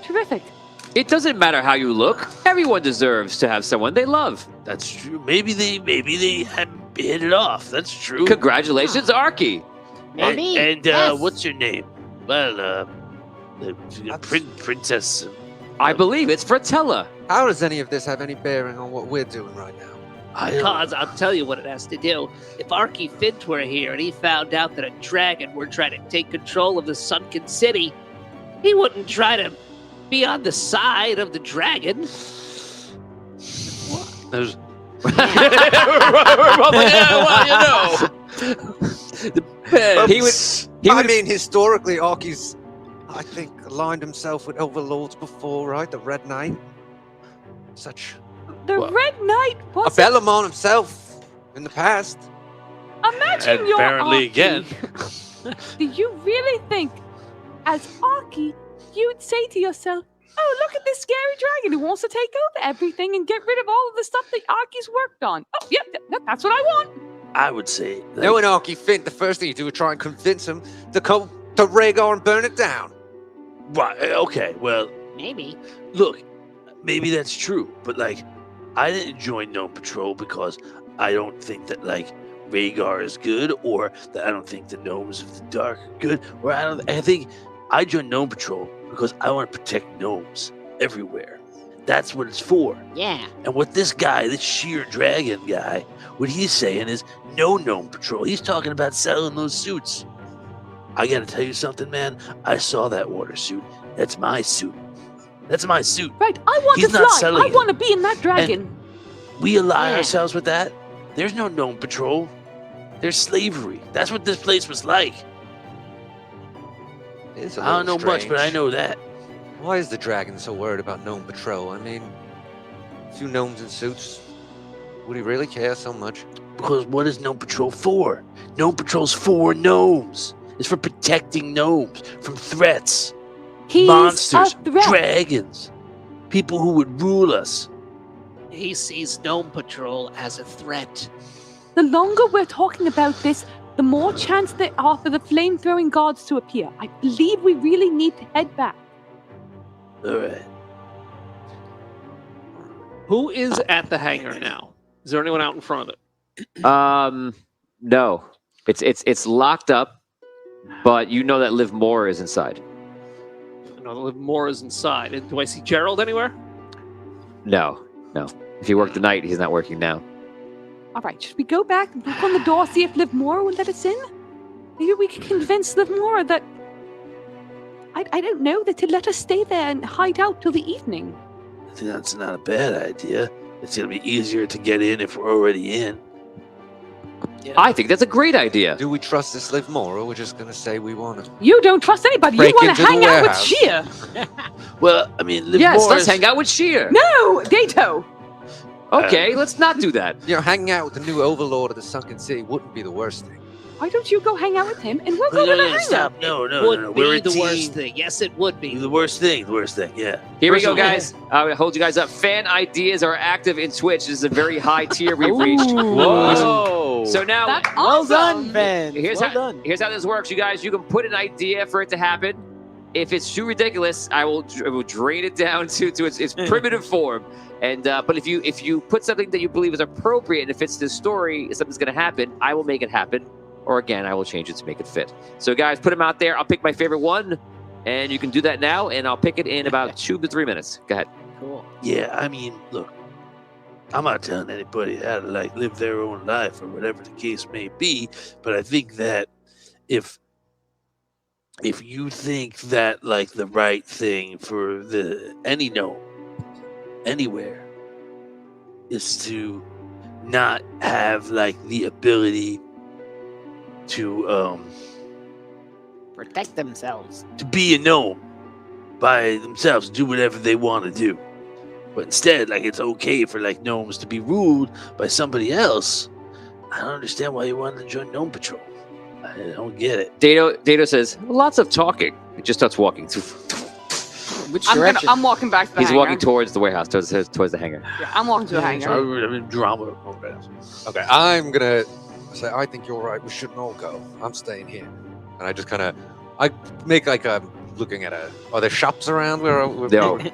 E: Terrific.
B: It doesn't matter how you look. Everyone deserves to have someone they love.
D: That's true. Maybe they had hit it off. That's true.
B: Congratulations, Arky.
I: Maybe.
D: And
I: yes.
D: what's your name? Well, Princess.
B: I believe it's Fratella.
G: How does any of this have any bearing on what we're doing right now?
F: Because I'll tell you what it has to do. If Arky Fint were here and he found out that a dragon were trying to take control of the sunken city, he wouldn't try to be on the side of the dragon.
D: There's
G: I mean, historically, Arky's, I think, aligned himself with overlords before, right? The Red Knight. Such
E: The Red Knight
G: a
E: was
G: Bellamont himself in the past.
E: Imagine your
D: Apparently
E: Arky.
D: again.
E: Do you really think, as Arky, you'd say to yourself, "Oh, look at this scary dragon who wants to take over everything and get rid of all of the stuff that Arky's worked on"? Oh, yeah, that's what I want.
D: I would say.
G: Knowing Arky Fint, the first thing you do is try and convince him to come to Rhaegar and burn it down.
D: Right, okay, well,
I: Maybe.
D: look, maybe that's true, but like, I didn't join Gnome Patrol because I don't think that like Rhaegar is good, or that I don't think the gnomes of the dark are good, or I think I joined Gnome Patrol because I want to protect gnomes everywhere. That's what it's for.
I: Yeah.
D: And what this guy, this sheer dragon guy, what he's saying is no Gnome Patrol. He's talking about selling those suits. I gotta tell you something, man. I saw that water suit. That's my suit. That's my suit.
E: Right, I want
D: He's
E: to
D: not
E: fly.
D: selling
E: I
D: it.
E: want to be in that dragon.
D: We ally
I: Yeah.
D: ourselves with that. There's no Gnome Patrol. There's slavery. That's what this place was like.
G: It's a
D: I don't know
G: little
D: much, but I
G: strange.
D: know that.
G: Why is the dragon so worried about Gnome Patrol? I mean, a few gnomes in suits. Would he really care so much?
D: Because what is Gnome Patrol for? Gnome Patrol's for gnomes. It's for protecting gnomes from threats.
E: He's
D: monsters,
E: a threat.
D: dragons, people who would rule us.
F: He sees Gnome Patrol as a threat.
E: The longer we're talking about this, the more chance there are for the flame-throwing gods to appear. I believe we really need to head back.
D: All right.
H: Who is at the hangar now? Is there anyone out in front of it?
B: No, it's locked up, but you know that Liv Moore is inside.
H: I know Liv Moore is inside. Do I see Gerald anywhere?
B: No. If he worked the night, he's not working now.
E: All right, should we go back and knock on the door, see if Liv Moore will let us in? Maybe we can convince Liv Moore that... I don't know, that to let us stay there and hide out till the evening.
D: I think that's not a bad idea. It's going to be easier to get in if we're already in.
B: I think that's a great idea.
G: Do we trust this Liv Moore, or we're just gonna say we want to?
E: You don't trust anybody.
G: Break
E: You want
G: into
E: to
G: the
E: hang out with
G: warehouse.
E: Sheer.
D: Well, I mean, Liv
B: Yes,
D: Moore
B: let's
D: is-
B: hang out with Sheer.
E: No, Dato.
B: Okay, let's not do that.
G: You know, hanging out with the new overlord of the sunken city wouldn't be the worst thing.
E: Why don't you go hang out with him and we'll
D: No,
E: go to the
D: no,
E: hangar?
D: stop. No,
F: Would
D: We're
F: be
D: a
F: the
D: team.
F: worst thing. Yes, it would be.
D: The worst thing, yeah.
B: Here we
D: First
B: go,
D: of all-
B: guys. I hold you guys up. Fan ideas are active in Twitch. This is a very high tier we've reached.
K: Whoa.
B: So now,
E: That's
I: Well done,
E: awesome.
I: Ben.
B: here's
I: well
B: how
I: done.
B: here's how this works, you guys. You can put an idea for it to happen. If it's too ridiculous, I will drain it down to its primitive form. And but if you put something that you believe is appropriate and it fits this story, if something's going to happen, I will make it happen. Or again, I will change it to make it fit. So guys, put them out there. I'll pick my favorite one, and you can do that now. And I'll pick it in about 2 to 3 minutes. Go ahead.
I: Cool.
D: Yeah, I mean, look, I'm not telling anybody how to like live their own life or whatever the case may be, but I think that if you think that like the right thing for any gnome anywhere is to not have like the ability to
I: Protect themselves.
D: be a gnome by themselves, do whatever they want to do. But instead, like, it's okay for like gnomes to be ruled by somebody else. I don't understand why you wanted to join Gnome Patrol. I don't get it.
B: Dato says, lots of talking. He just starts walking.
I: Which direction?
E: I'm walking back to the
B: He's
E: hangar.
B: walking towards the warehouse, towards the hangar.
E: Yeah, I'm walking to the hangar.
D: I'm in drama.
G: Okay, I'm gonna say I think you're right. We shouldn't all go. I'm staying here, and I just kind of I make like I'm looking at are there shops around where?
B: There are no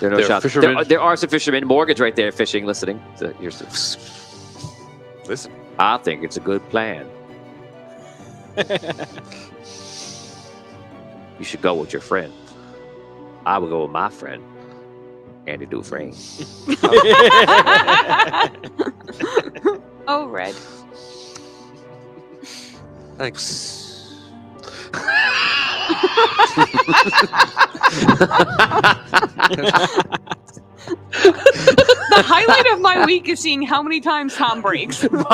D: There are
B: shops.
D: fishermen.
B: There are some fishermen. Morgan's right there fishing, listening. So
G: Listen,
B: I think it's a good plan. You should go with your friend. I would go with my friend, Andy Dufresne.
E: Oh, red.
G: Thanks.
E: The highlight of my week is seeing how many times Tom breaks.
D: I don't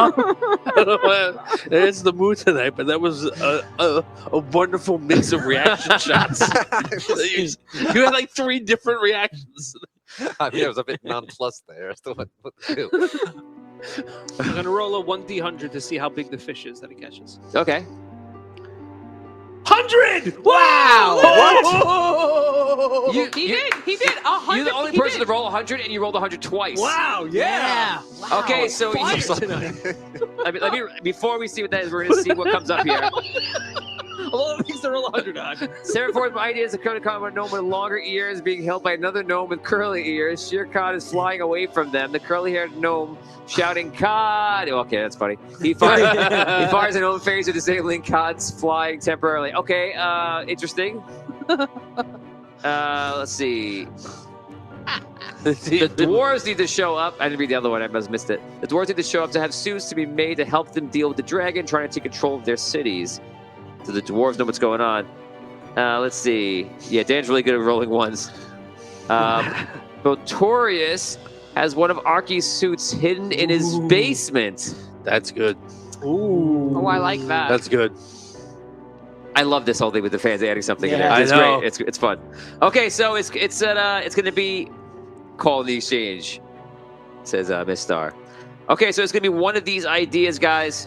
D: know it's the mood tonight, but that was a wonderful mix of reaction shots. You had like 3 different reactions.
G: I mean, I was a bit nonplussed there as to what to do.
H: I'm gonna roll a 1d100 to see how big the fish is that he catches.
B: Okay.
H: 100!
I: Wow!
H: What?
B: You,
E: He
B: you,
E: did. He did. 100.
B: you're the only
E: he
B: person
E: did.
B: to roll 100, and you rolled 100 twice.
H: Wow! Yeah.
I: Wow.
B: Okay, so
H: Fire
B: you,
H: tonight.
B: let me before we see what that is, we're gonna see what comes up here.
H: A lot of things to roll 100 on.
B: Seraphor's idea is a curly combat gnome with longer ears being held by another gnome with curly ears. Shere Khan is flying away from them. The curly-haired gnome shouting "Cod!" Okay, that's funny. He fires an gnome phase of disabling Cod's flying temporarily. Okay, interesting. Let's see. The dwarves need to show up. I didn't read the other one. I must have missed it. The dwarves need to show up to have suits to be made to help them deal with the dragon trying to take control of their cities. So the dwarves know what's going on. Let's see. Yeah, Dan's really good at rolling ones. Botorius has one of Arky's suits hidden in his basement.
D: That's good.
E: Oh, I like that.
D: That's good.
B: I love this whole thing with the fans adding something in
I: Yeah.
B: it. It's
D: I know.
B: great. It's fun. Okay, so it's going to be call the exchange. Says Miss Star. Okay, so it's going to be one of these ideas, guys.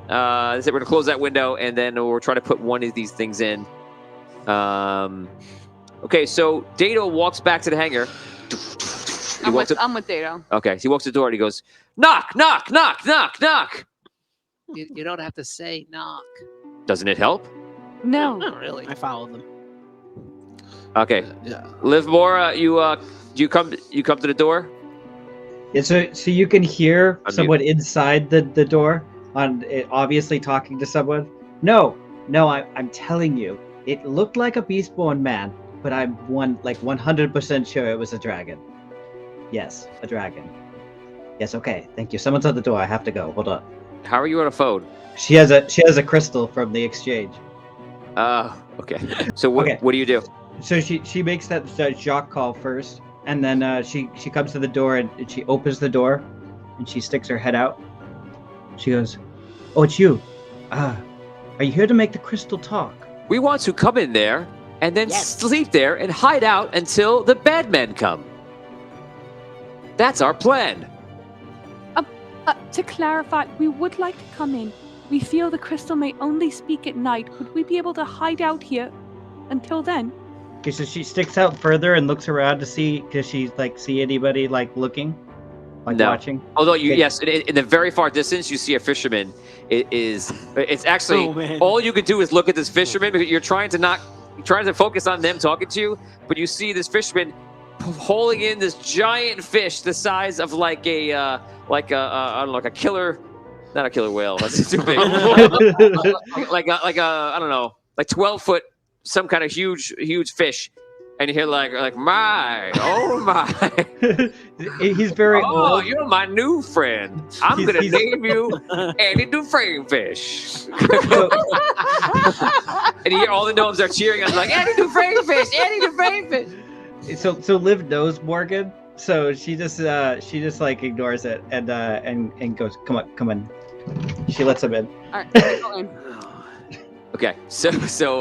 B: We're going to close that window, and then we'll try to put one of these things in. Okay, so Dado walks back to the hangar.
E: I'm with Dado.
B: Okay, so he walks to the door, and he goes, knock, knock, knock, knock, knock.
F: You don't have to say knock.
B: Doesn't it help?
E: No.
F: Not really.
I: I follow them.
B: Okay,
D: Yeah.
B: Livmore, you come to the door.
J: Yeah, so you can hear
B: Unmute.
J: someone inside the door on it, obviously talking to someone. No, I'm telling you, it looked like a beastborn man, but I'm 100% sure it was a dragon. Yes, a dragon. Yes, okay, thank you. Someone's at the door. I have to go. Hold on.
B: How are you on a phone?
J: She has a crystal from the exchange.
B: Okay. So what
J: Okay.
B: what do you do?
J: So she makes that Jacques call first, and then she comes to the door and she opens the door, and she sticks her head out. She goes, "Oh, it's you. Are you here to make the crystal talk?"
B: We want to come in there and then
I: Yes.
B: sleep there and hide out until the bad men come. That's our plan.
E: To clarify, we would like to come in. We feel the crystal may only speak at night. Would we be able to hide out here until then?
J: Okay, so she sticks out further and looks around to see, does she see anybody looking,
B: No.
J: watching?
B: Although you,
J: Okay.
B: yes, in the very far distance, you see a fisherman. It's actually
I: Oh, man.
B: all you can do is look at this fisherman because you're trying to focus on them talking to you, but you see this fisherman holding in this giant fish the size of like a I don't know, like a killer, not a killer whale. That's too big. like a I don't know, like 12-foot, some kind of huge fish, and you hear like my, oh my.
J: He's very
B: Oh,
J: old.
B: you're my new friend. I'm
J: He's-
B: gonna
J: he's-
B: name you Andy Dufresne Fish.
J: So-
B: And you hear all the gnomes are cheering. I'm like, Andy Dufresne Fish, Andy Dufresne Fish.
J: So Liv knows Morgan, so she just ignores it and goes, come on. She lets him in.
E: All right, I go in.
B: Okay, so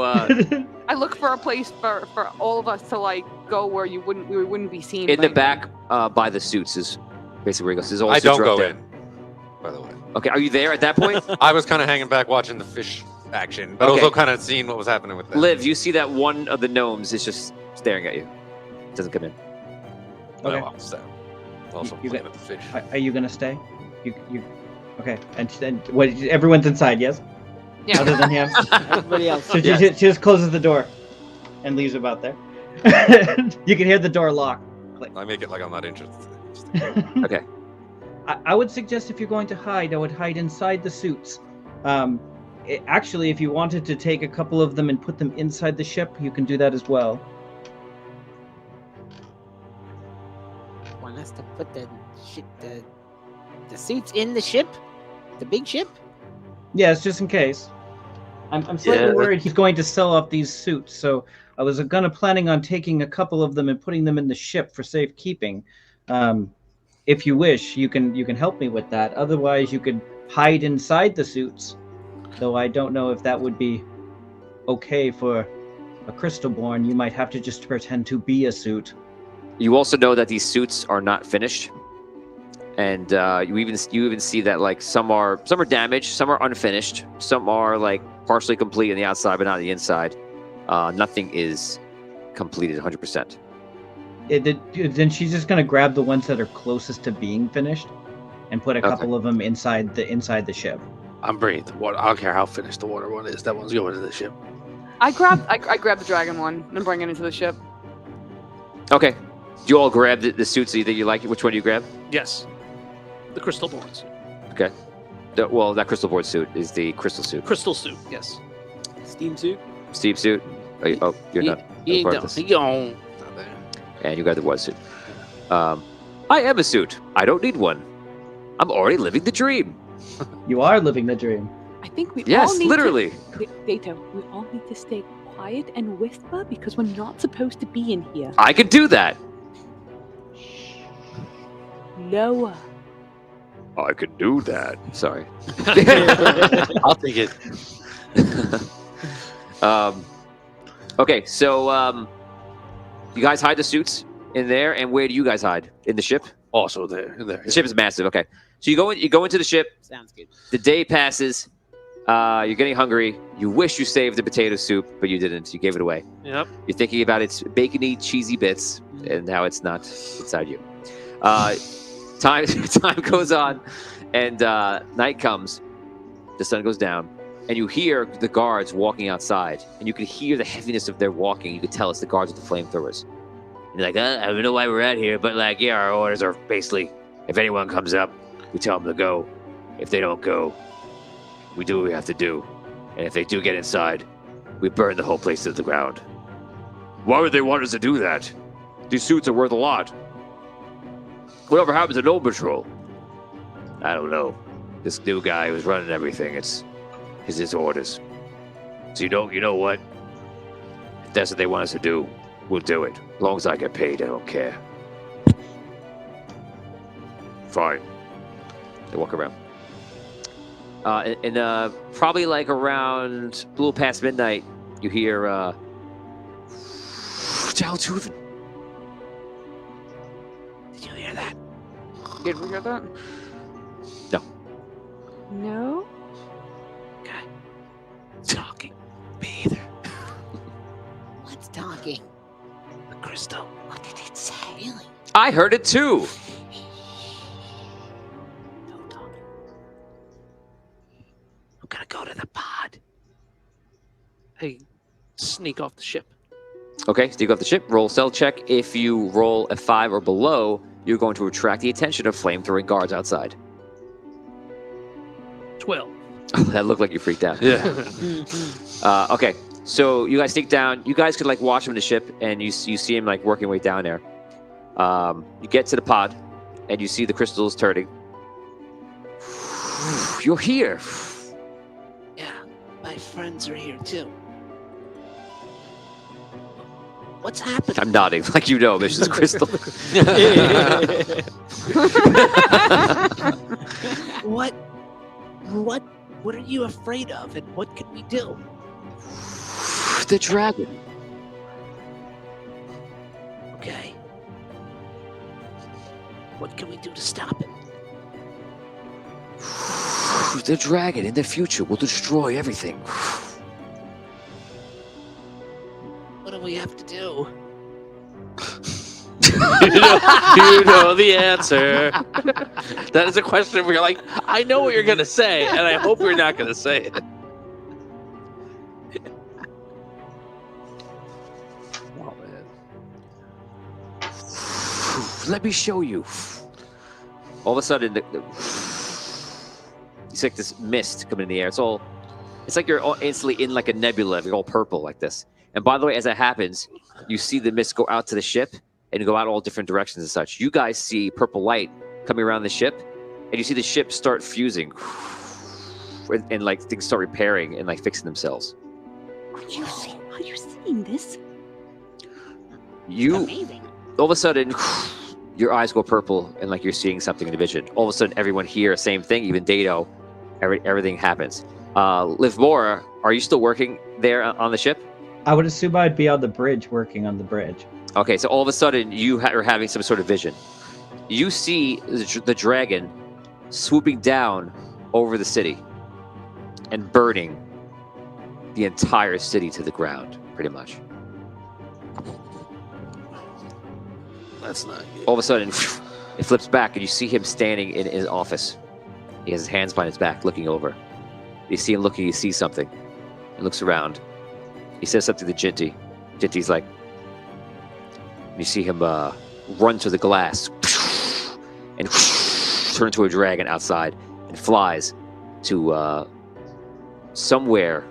E: I look for a place for all of us to go where we wouldn't be seen.
B: in
E: by
B: the back by the suits is basically where he goes. His old
G: I
B: suits
G: don't
B: are up
G: go
B: there.
G: in, by the way.
B: Okay, are you there at that point?
G: I was kind of hanging back watching the fish action, but
B: Okay.
G: also kind of seeing what was happening with them.
B: Liv, you see that one of the gnomes is just staring at you. Doesn't come in.
G: Oh,
J: Okay.
G: well, so. Also
J: You
G: playing
J: got-
G: with the fish.
J: Are you gonna stay? You okay? And what? Everyone's inside, yes?
E: Yeah.
J: Other than him.
I: Everybody else.
J: So
B: Yeah.
J: she just closes the door and leaves him out there. You can hear the door lock.
G: I make it like I'm not interested.
B: Okay.
J: I would suggest if you're going to hide, I would hide inside the suits. Actually, if you wanted to take a couple of them and put them inside the ship, you can do that as well.
I: Want us to put the suits in the ship? The big ship?
J: Yes, just in case. I'm slightly
D: Yeah.
J: worried he's going to sell off these suits, so I was planning on taking a couple of them and putting them in the ship for safekeeping. If you wish, you can help me with that. Otherwise, you could hide inside the suits. Though I don't know if that would be okay for a Crystalborn. You might have to just pretend to be a suit.
B: You also know that these suits are not finished, and you even see that like some are damaged, some are unfinished, some are like partially complete on the outside but not on the inside. Nothing is completed 100%.
J: Then she's just gonna grab the ones that are closest to being finished, and put a couple of them inside the ship.
D: I'm bringing the water. I don't care how finished the water one is. That one's going to the ship.
L: I grabbed the dragon one and bring it into the ship.
B: Okay. Do you all grab the suits that you like? Which one do you grab?
H: Yes. The crystal boards.
B: Okay. Well, that crystal board suit is the crystal suit.
H: Crystal suit, yes.
I: Steam suit?
B: Steve suit. Oh, you're not.
D: He ain't
B: part of
D: done.
B: this.
D: He gone.
B: And you got the what suit. I am a suit. I don't need one. I'm already living the dream.
J: You are living the dream.
E: I think we all
B: Yes,
E: need
B: literally.
E: to... Data, we all need to stay quiet and whisper because we're not supposed to be in here.
B: I can do that.
E: Lower.
B: I can do that. Sorry.
D: I'll take it.
B: Okay, so you guys hide the suits in there, and where do you guys hide? In the ship?
D: Also there. In there.
B: The ship is massive. Okay, so you go into the ship.
I: Sounds good.
B: The day passes. You're getting hungry. You wish you saved the potato soup, but you didn't. You gave it away.
H: Yep.
B: You're thinking about its bacony, cheesy bits and how it's not inside you. Time goes on, and night comes. The sun goes down, and you hear the guards walking outside, and you can hear the heaviness of their walking. You can tell it's the guards with the flamethrowers. And you're like, I don't know why we're out here, but like, yeah, our orders are basically, if anyone comes up, we tell them to go. If they don't go, we do what we have to do. And if they do get inside, we burn the whole place to the ground. Why would they want us to do that? These suits are worth a lot. Whatever happens to Gnome Patrol? I don't know. This new guy who's running everything, it's his orders. So you know what? If that's what they want us to do, we'll do it. As long as I get paid, I don't care. Fine. They walk around. And probably like around a little past midnight, you hear Child Tooth. Did you hear that?
L: Did we hear that?
E: No?
B: Okay. Talking. Me either.
I: What's talking?
B: The crystal.
I: What did it say? Really?
B: I heard it too.
I: No talking.
B: I'm gonna go to the pod.
H: Hey, sneak off the ship.
B: Okay, sneak off the ship. Roll stealth check. If you roll a 5 or below, you're going to attract the attention of flamethrowing guards outside.
H: 12.
B: Oh, that looked like you freaked out.
D: Yeah.
B: Okay, so you guys sneak down. You guys could like watch him in the ship, and you see him like working way down there. You get to the pod, and you see the crystals turning. You're here.
F: Yeah, my friends are here too. What's happening?
B: I'm nodding, like you know, Mrs. Crystal.
F: What are you afraid of, and what can we do?
B: The dragon.
F: Okay. What can we do to stop it?
B: The dragon in the future will destroy everything.
F: What do we have to do?
D: You know the answer. That is a question where you're like, I know what you're going to say, and I hope you're not going to say it. Oh, man.
B: Let me show you. All of a sudden, it's like this mist coming in the air. It's like you're instantly in like a nebula, like all purple like this. And by the way, as that happens, you see the mist go out to the ship and go out all different directions and such. You guys see purple light coming around the ship, and you see the ship start fusing. and like things start repairing and like fixing themselves.
E: Are you seeing this?
B: You
I: Amazing.
B: all of a sudden, your eyes go purple and like you're seeing something in the vision. All of a sudden, everyone here, same thing. Even Dado, everything happens. Livmora, are you still working there on the ship?
J: I would assume I'd be on the bridge, working on the bridge.
B: Okay, so all of a sudden you are having some sort of vision. You see the dragon swooping down over the city and burning the entire city to the ground, pretty much.
D: That's not good.
B: All of a sudden, it flips back and you see him standing in his office. He has his hands behind his back, looking over. You see him looking, you see something. He looks around. He says something to Jinty. Jinty's like, you see him run to the glass and turn into a dragon outside and flies to somewhere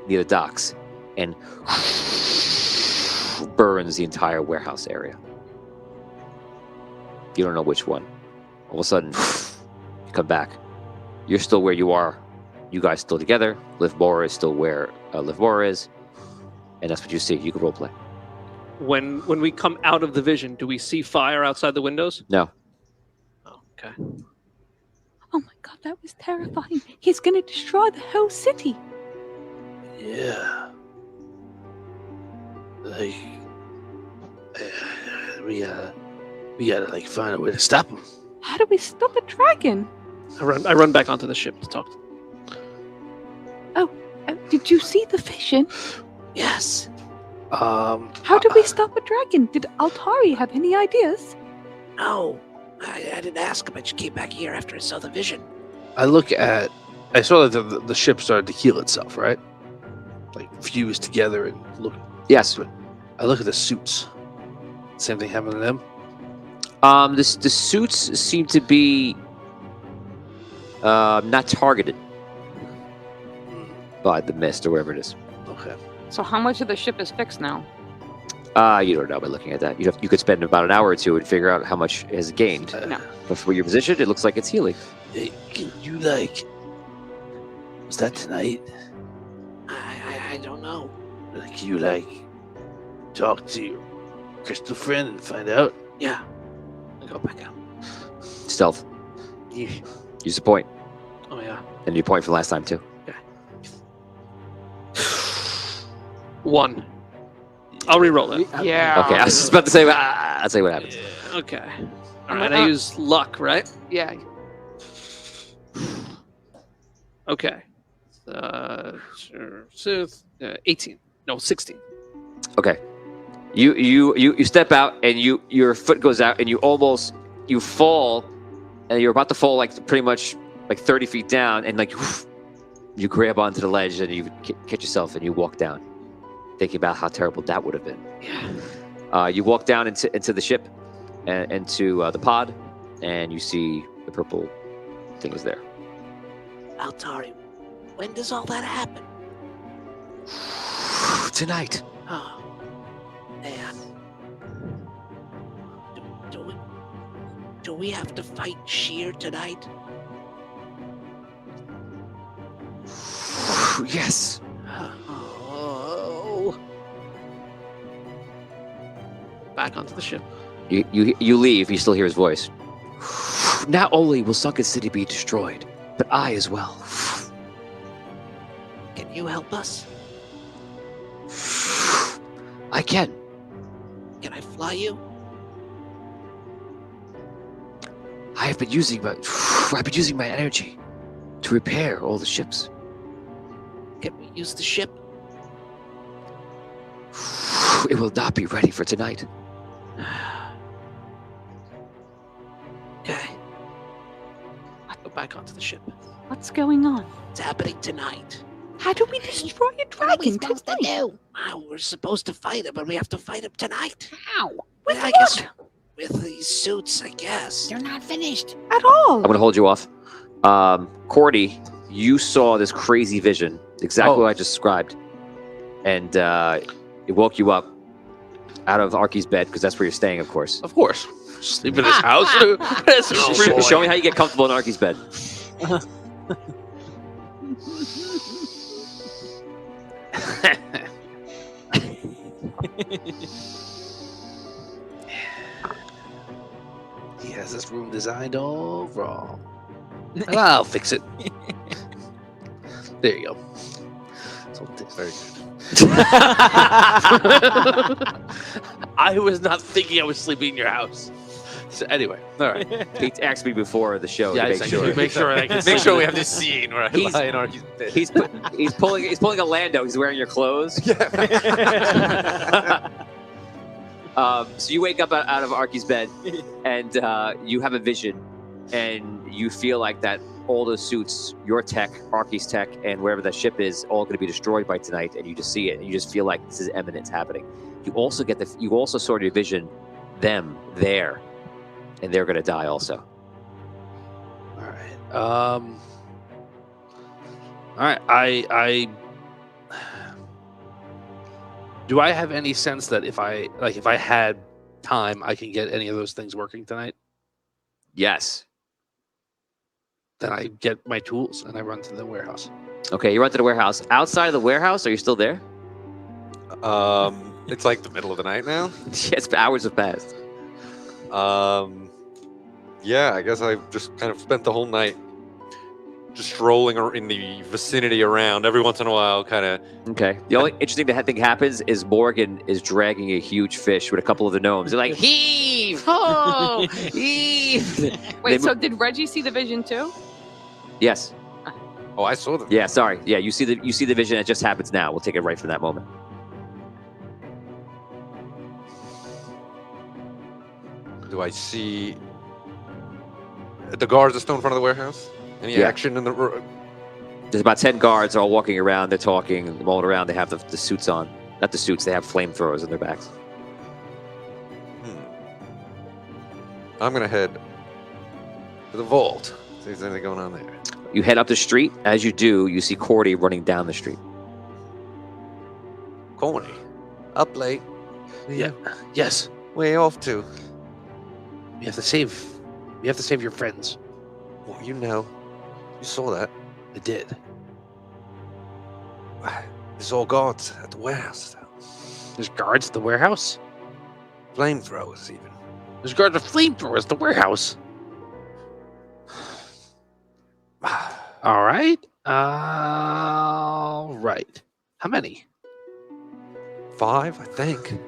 B: near the docks and burns the entire warehouse area. You don't know which one. All of a sudden, you come back. You're still where you are. You guys still together. Livmora is still where Livmora is. And that's what you see. You can roleplay.
H: When we come out of the vision, do we see fire outside the windows?
B: No.
H: Oh, okay.
E: Oh my god, that was terrifying. He's gonna destroy the whole city.
D: Yeah. Like, we gotta like find a way to stop him.
E: How do we stop a dragon?
H: I run back onto the ship to talk.
E: Did you see the vision?
D: Yes.
E: How do we stop a dragon? Did Altari have any ideas?
F: No, I didn't ask him. I just came back here after I saw the vision.
D: I saw that the ship started to heal itself, right? Like fused together and look.
B: Yes.
D: I look at the suits. Same thing happened to them.
B: The suits seem to be not targeted by the mist or whatever it is.
D: Okay.
L: So how much of the ship is fixed now?
B: You don't know by looking at that. You could spend about an hour or two and figure out how much it has gained.
L: No.
B: But for your position, it looks like it's healing.
D: Hey, can you was that tonight?
F: I don't know.
D: Can you talk to your crystal friend and find out?
F: Yeah. I go back out.
B: Stealth. Use a point.
H: Oh yeah.
B: And you point from last time too.
H: 1. I'll re-roll it.
L: Yeah.
B: Okay, I was just about to say. I'll tell you what happens.
H: Okay. All right. I use luck, right?
L: Yeah.
H: Okay. 18. No, 16.
B: Okay. You step out and your foot goes out and you fall and you're about to fall like pretty much like 30 feet down and like you grab onto the ledge and you catch yourself and you walk down, thinking about how terrible that would have been.
H: Yeah.
B: You walk down into the ship and into the pod and you see the purple thing is there.
F: Altari, when does all that happen?
B: Tonight.
F: Oh, man. Do we have to fight Sheer tonight?
B: Yes.
F: Oh.
H: Back onto the ship.
B: You leave. You still hear his voice. Not only will Sunken City be destroyed, but I as well.
F: Can you help us?
B: I can.
F: Can I fly you?
B: I've been using my energy to repair all the ships.
F: Can we use the ship?
B: It will not be ready for tonight.
F: Okay.
H: I go back onto the ship.
E: What's going on?
F: It's happening tonight.
E: How do we destroy a
F: What are we
E: dragon
F: supposed to
E: tonight?
F: do? Wow, we're supposed to fight him, but we have to fight him tonight.
I: How?
E: With
F: I
E: what?
F: guess with these suits, I guess.
I: They're not finished.
E: At all?
B: I'm going to hold you off. Cordy, you saw this crazy vision, exactly what I just described. And it woke you up out of Arky's bed, because that's where you're staying, of course.
D: Of course. Sleep in his house.
B: Show me how you get comfortable in Arky's bed.
D: He has this room designed all wrong. I'll fix it. There you go. So it's very good. I was not thinking I was sleeping in your house. So anyway, all right.
B: He asked me before the show
D: Yeah,
B: to make sure.
D: Make sure I can
G: Make sure we have this scene where I
B: He's-
G: lie in Arky's bed.
B: He's pulling a Lando. He's wearing your clothes. So you wake up out of Arky's bed, and you have a vision, and you feel like that all those suits, your tech, Arky's tech, and wherever that ship is, all going to be destroyed by tonight. And you just see it, and you just feel like this is imminent happening. You also you also sort of vision them there, and they're going to die also.
D: All right. All right. I do I have any sense that if I had time, I can get any of those things working tonight?
B: Yes.
D: Then I get my tools and I run to the warehouse.
B: Okay, you run to the warehouse. Outside of the warehouse, are you still there?
G: It's like the middle of the night now.
B: Yes, hours have passed.
G: Yeah, I guess I've just kind of spent the whole night just strolling in the vicinity around. Every once in a while, kind of.
B: Okay. The only interesting thing happens is Morgan is dragging a huge fish with a couple of the gnomes. They're like, heave! Oh! Heave!
L: Wait, so did Reggie see the vision too?
B: Yes.
G: Oh, I saw them.
B: Yeah, sorry. Yeah, you see the vision. It just happens now. We'll take it right from that moment.
G: Do I see the guards are still in front of the warehouse? Any
B: Yeah.
G: action in the?
B: There's about 10 guards all walking around. They're talking, rolling around. They have the suits on. Not the suits. They have flamethrowers on their backs.
G: I'm gonna head to the vault. See if there's anything going on there.
B: You head up the street. As you do, you see Cordy running down the street.
G: Corny, up late.
D: Yeah. Yes.
G: Way off to.
D: You have to save your friends.
G: Well, you know, you saw that.
D: I did.
G: There's all guards at the warehouse.
D: There's guards at the warehouse?
G: Flamethrowers, even.
D: There's guards with flamethrowers at the warehouse. All right. All right. How many?
G: 5, I think.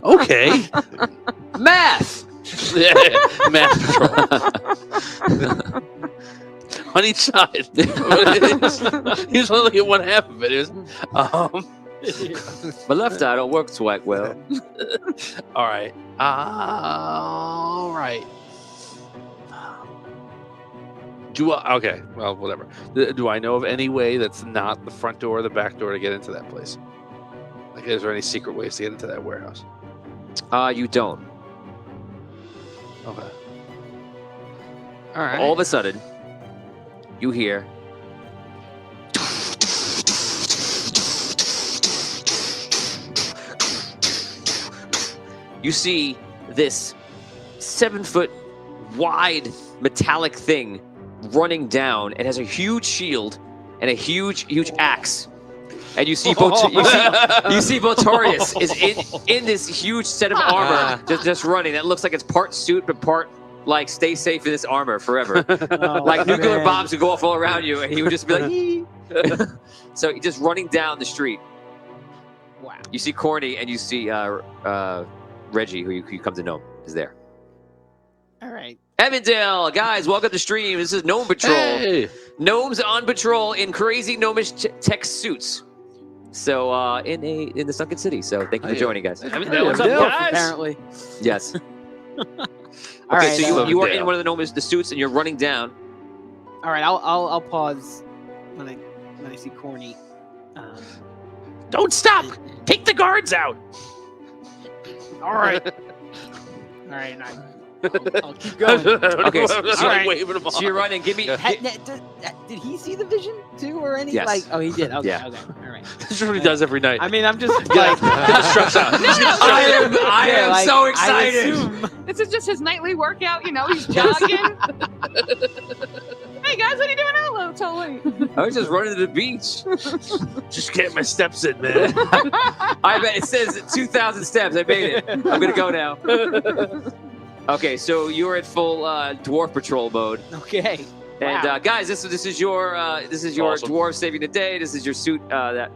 D: Okay.
B: Math!
D: Yeah, math patrol. On each side. He was only looking at one half of it. It was,
B: My left eye don't work quite well.
D: all right. All right. Okay, well, whatever. Do I know of any way that's not the front door or the back door to get into that place? Like, is there any secret ways to get into that warehouse?
B: You don't.
D: Okay. All right.
B: All of a sudden, you hear. You see this 7-foot wide metallic thing running down. It has a huge shield and a huge axe. And you see you see Botorius is in this huge set of armor just running. That looks like it's part suit but part like stay safe in this armor forever. Like nuclear bombs would go off all around you and he would just be like Hee. So he's just running down the street.
L: Wow.
B: You see Corny and you see Reggie, who you come to know, is there.
I: All right.
B: Evandale, guys, welcome to stream. This is Gnome Patrol.
D: Hey!
B: Gnomes on patrol in crazy gnomish tech suits. So in the sunken city. So thank you for joining, guys.
H: What's up, guys?
I: Apparently.
B: Yes.
I: All
B: Okay,
I: right.
B: so you are
G: Evandale.
B: in one of the suits and you're running down.
I: All right. I'll pause when I see Corny.
D: Don't stop! Take the guards out!
I: All right. All right. And I'll keep going.
B: Okay, so
D: I'm
I: right.
D: waving them
B: So you're running. Give me.
I: Did he see the vision too, or any?
B: Yes.
I: Like, oh, he did. Okay.
B: Yeah.
I: Okay. All right. point.
D: This is what he does every night.
I: I mean, I'm just like,
D: Get the straps out.
B: I am
I: like,
B: so
I: I
B: excited.
I: assume-
L: This is just his nightly workout. You know, he's jogging. Hey guys, what are you doing out? Hello, totally.
B: I was just running to the beach.
D: Just getting my steps in, man.
B: I bet it says 2,000 steps. I made it. I'm gonna go now. Okay, so you're at full dwarf patrol mode,
I: Okay.
B: and
I: Wow.
B: guys, this is your
D: Awesome.
B: dwarf saving the day. This is your suit that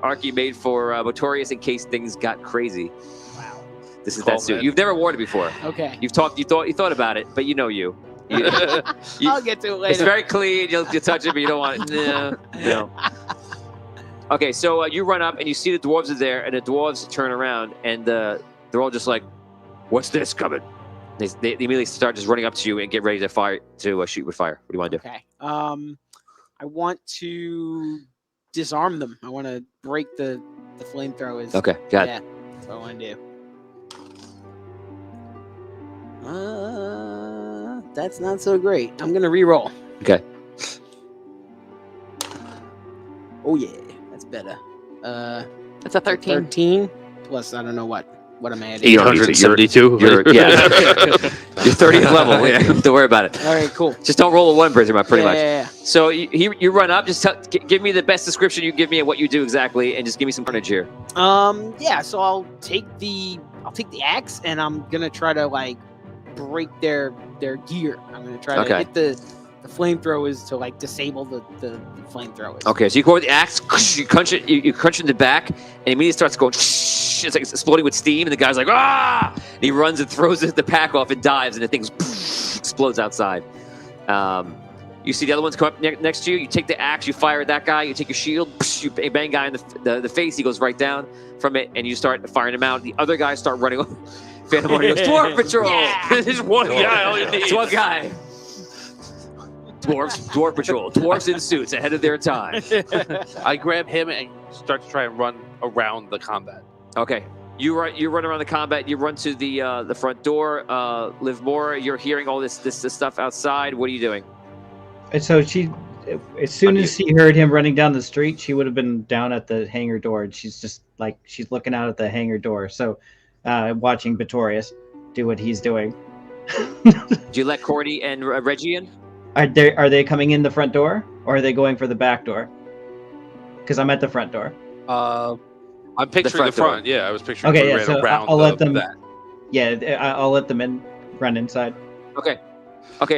B: Arky made for Botorius in case things got crazy.
I: Wow.
B: This is
D: Cool,
B: that suit.
D: man.
B: You've never worn it before.
I: Okay.
B: You thought about it, but you know you.
I: I'll get to it later.
B: It's very clean. You'll touch it, but you don't want it. No. Okay, so you run up and you see the dwarves are there, and the dwarves turn around and they're all just like, "What's this coming?" They immediately start just running up to you and get ready to shoot with fire. What do you want to do?
I: Okay. I want to disarm them. I want to break the flamethrowers.
B: Okay, got it.
I: Yeah, that's what I want to do. That's not so great. I'm gonna re-roll.
B: Okay.
I: Oh yeah, that's better.
L: It's a 13.
I: 13 plus I don't know what I'm adding.
D: 872.
B: You're 30th level. Yeah, don't worry about it.
I: All right, cool.
B: Just don't roll a one, pretty much.
I: Yeah.
B: So you run up. Just give me the best description you give me of what you do exactly, and just give me some carnage here.
I: Yeah. So I'll take the axe and I'm gonna try to like break their gear. I'm gonna try to hit the flamethrowers to like disable the flamethrowers.
B: Okay, so you go with the axe, you crunch it, you crunch it in the back, and it immediately starts going. It's like it's exploding with steam, and the guy's like, "Ah!" And he runs and throws the pack off and dives, and the thing explodes outside. You see the other ones come up next to you. You take the axe, you fire at that guy. You take your shield, you bang guy in the face. He goes right down from it, and you start firing him out. The other guys start running. Phantom Warrior goes, "Dwarf Patrol!"
D: There's one guy. All you need.
B: It's one guy. Dwarf Patrol. Dwarves in suits ahead of their time.
D: I grab him and start to try and run around the combat.
B: Okay. You run around the combat. You run to the front door. Livmore, you're hearing all this stuff outside. What are you doing?
J: And so she, as soon as she heard him running down the street, she would have been down at the hangar door, and she's just like she's looking out at the hangar door. So, watching Botorius do what he's doing.
B: Did you let Cordy and Reggie in?
J: Are they coming in the front door, or are they going for the back door? Because I'm at the front door.
D: I'm picturing the front.
B: door.
D: Yeah, I was picturing.
J: Okay,
D: we
J: yeah.
D: ran
J: So
D: around
J: I'll let them.
D: back.
J: Yeah, I'll let them run inside.
B: Okay.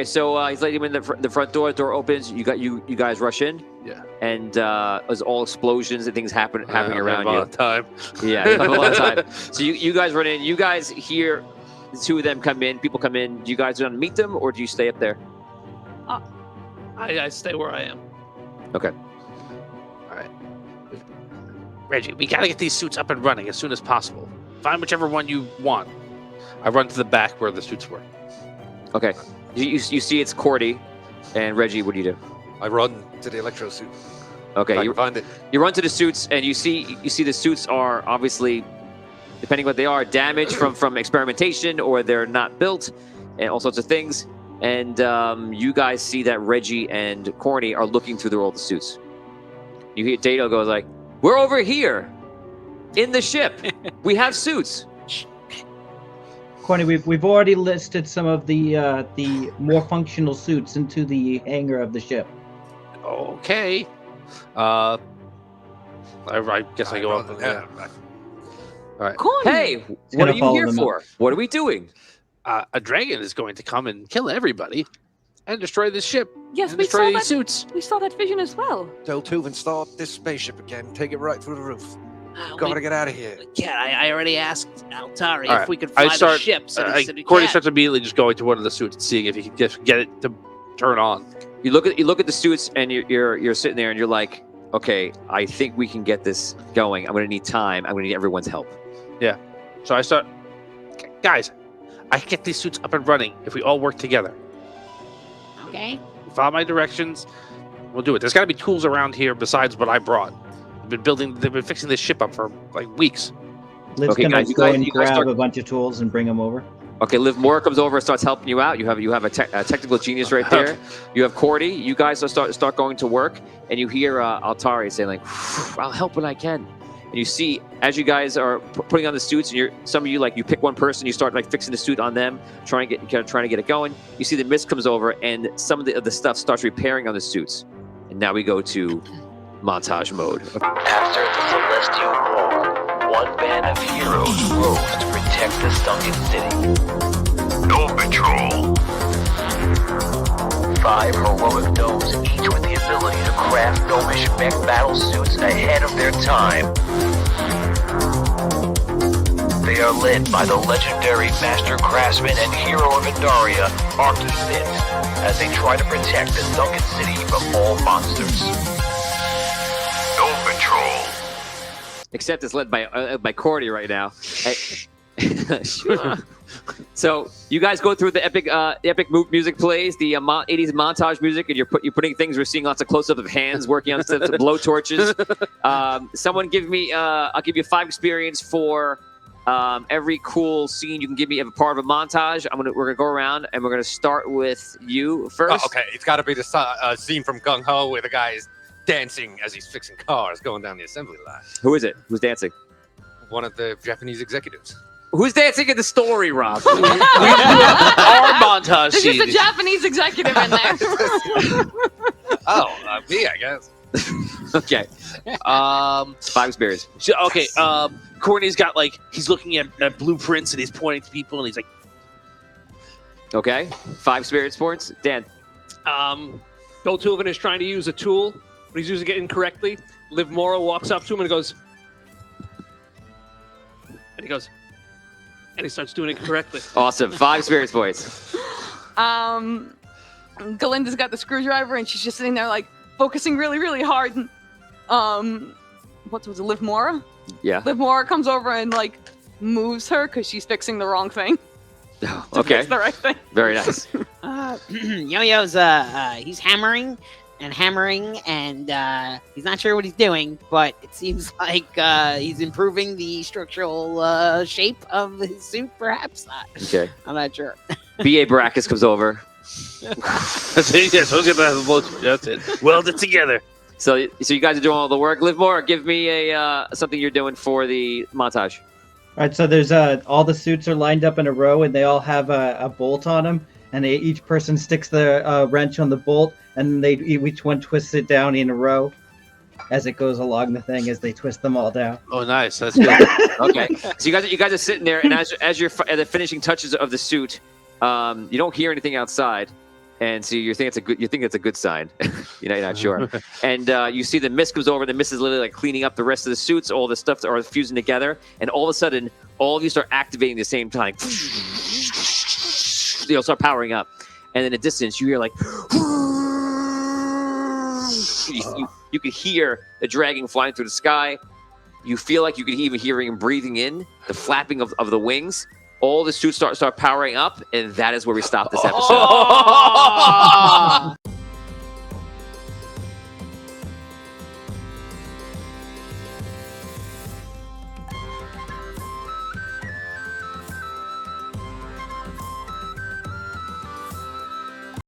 B: So he's letting him in the front door. The door opens. You guys rush in.
D: Yeah.
B: And there's all explosions and things happening around
D: all
B: you.
D: the time.
B: Yeah, you have a lot of time. So you guys run in. You guys hear the two of them come in. People come in. Do you guys want to meet them, or do you stay up there?
H: I stay where I am.
B: Okay.
D: Reggie, we gotta get these suits up and running as soon as possible. Find whichever one you want. I run to the back where the suits were.
B: Okay. You see it's Cordy and Reggie. What do you do?
G: I run to the electro suit.
B: Okay.
G: If I
B: You
G: can find it.
B: run to the suits, and you see the suits are obviously, depending what they are, damaged from experimentation, or they're not built, and all sorts of things. And you guys see that Reggie and Corny are looking through all the suits. You hear Dado goes like, "We're over here, in the ship. We have suits."
J: Corny, we've already listed some of the more functional suits into the hangar of the ship.
D: Okay. I guess I go up.
G: Yeah.
D: All right.
B: Hey, what
J: gonna
B: are you
J: follow
B: here
J: them up.
B: for? What are we doing?
D: A dragon is going to come and kill everybody and destroy this ship
L: Yes,
D: and
L: we
D: destroy
L: saw
D: these
L: that.
D: suits.
L: We saw that vision as well.
G: Tell Tuvan, start this spaceship again. Take it right through the roof.
F: Oh,
G: Gotta get out of here.
F: Yeah, I already asked Altari
D: All right,
F: if we could
D: I
F: fly the
D: start-
F: ship. So he said he
D: Cordy
F: can.
D: starts immediately just going to one of the suits and seeing if he can just get it to turn on.
B: You look at the suits, and you're sitting there, and you're like, "Okay, I think we can get this going. I'm going to need time. I'm going to need everyone's help."
D: So I start, guys, I can get these suits up and running if we all work together.
F: Okay.
D: Follow my directions. We'll do it. There's got to be tools around here besides what I brought. They've been fixing this ship up for like weeks.
J: Liv's
B: Okay,
J: gonna
B: guys, you
J: go
B: guys-
J: and
B: you guys
J: grab
B: start-
J: a bunch of tools and bring them over.
B: Okay, Liv Moore comes over and starts helping you out. You have a technical genius right there. You have Cordy. You guys start going to work, and you hear Altari saying like, "I'll help when I can." And you see as you guys are putting on the suits, and some of you like you pick one person, you start like fixing the suit on them, trying to get it going. You see the mist comes over, and some of the stuff starts repairing on the suits. And now we go to montage mode.
A: After the Celestial War, one band of heroes rose to protect the sunken city. Gnome Patrol. 5 heroic gnomes, each with the ability to craft gnomish mech battle suits ahead of their time. They are led by the legendary Master Craftsman and hero of Indaria, Finn, as they try to protect the sunken city from all monsters. Gnome Patrol.
B: Except it's led by Cordy right now. So you guys go through the epic music plays, the 80s montage music, and you're putting things. We're seeing lots of close-up of hands working on stuff to blow torches. Someone give me, I'll give you 5 experience for every cool scene you can give me as a part of a montage. We're gonna go around and we're gonna start with you first.
G: Oh, okay, it's got to be the scene from Gung Ho where the guy is dancing as he's fixing cars going down the assembly line.
B: Who is it? Who's dancing?
G: One of the Japanese executives.
B: Who's dancing in the story, Rob?
D: Our montage
L: There's
D: scene.
L: just a Japanese executive in there.
G: Me, I guess.
B: Okay. 5 experience.
D: So, okay. Courtney's got he's looking at blueprints and he's pointing to people and he's like,
B: Okay. 5 experience points. Dan.
H: Beltulvin is trying to use a tool, but he's using it incorrectly. Liv Mora walks up to him and goes, and he starts doing it correctly.
B: Awesome. 5 experience points.
L: Galinda's got the screwdriver and she's just sitting there like focusing really, really hard. What was it, Liv Mora?
B: Yeah.
L: Liv Mora comes over and like moves her because she's fixing the wrong thing.
B: Okay.
L: Fix the right thing.
B: Very nice.
I: Yo-Yo's he's hammering and he's not sure what he's doing, but it seems like he's improving the structural shape of his suit, perhaps.
B: Okay.
I: I'm not sure.
B: B.A. Baracus comes over.
D: that's it. Weld it together.
B: So you guys are doing all the work. Liv Moore, give me something you're doing for the montage.
J: All right, so there's all the suits are lined up in a row, and they all have a bolt on them, and each person sticks the wrench on the bolt, and each one twists it down in a row as it goes along the thing as they twist them all down.
D: Oh, nice. That's good.
B: Okay, so you guys are sitting there, and as you're at the finishing touches of the suit, you don't hear anything outside, and so you think it's a good sign. You're not sure, and you see the mist goes over. The mist is literally like cleaning up the rest of the suits. All the stuff are fusing together, and all of a sudden, all of you start activating at the same time. You'll start powering up, and in the distance, you hear like. You can hear the dragon flying through the sky. You feel like you can even hear him breathing in, the flapping of the wings. All the suits start powering up, and that is where we stop this episode.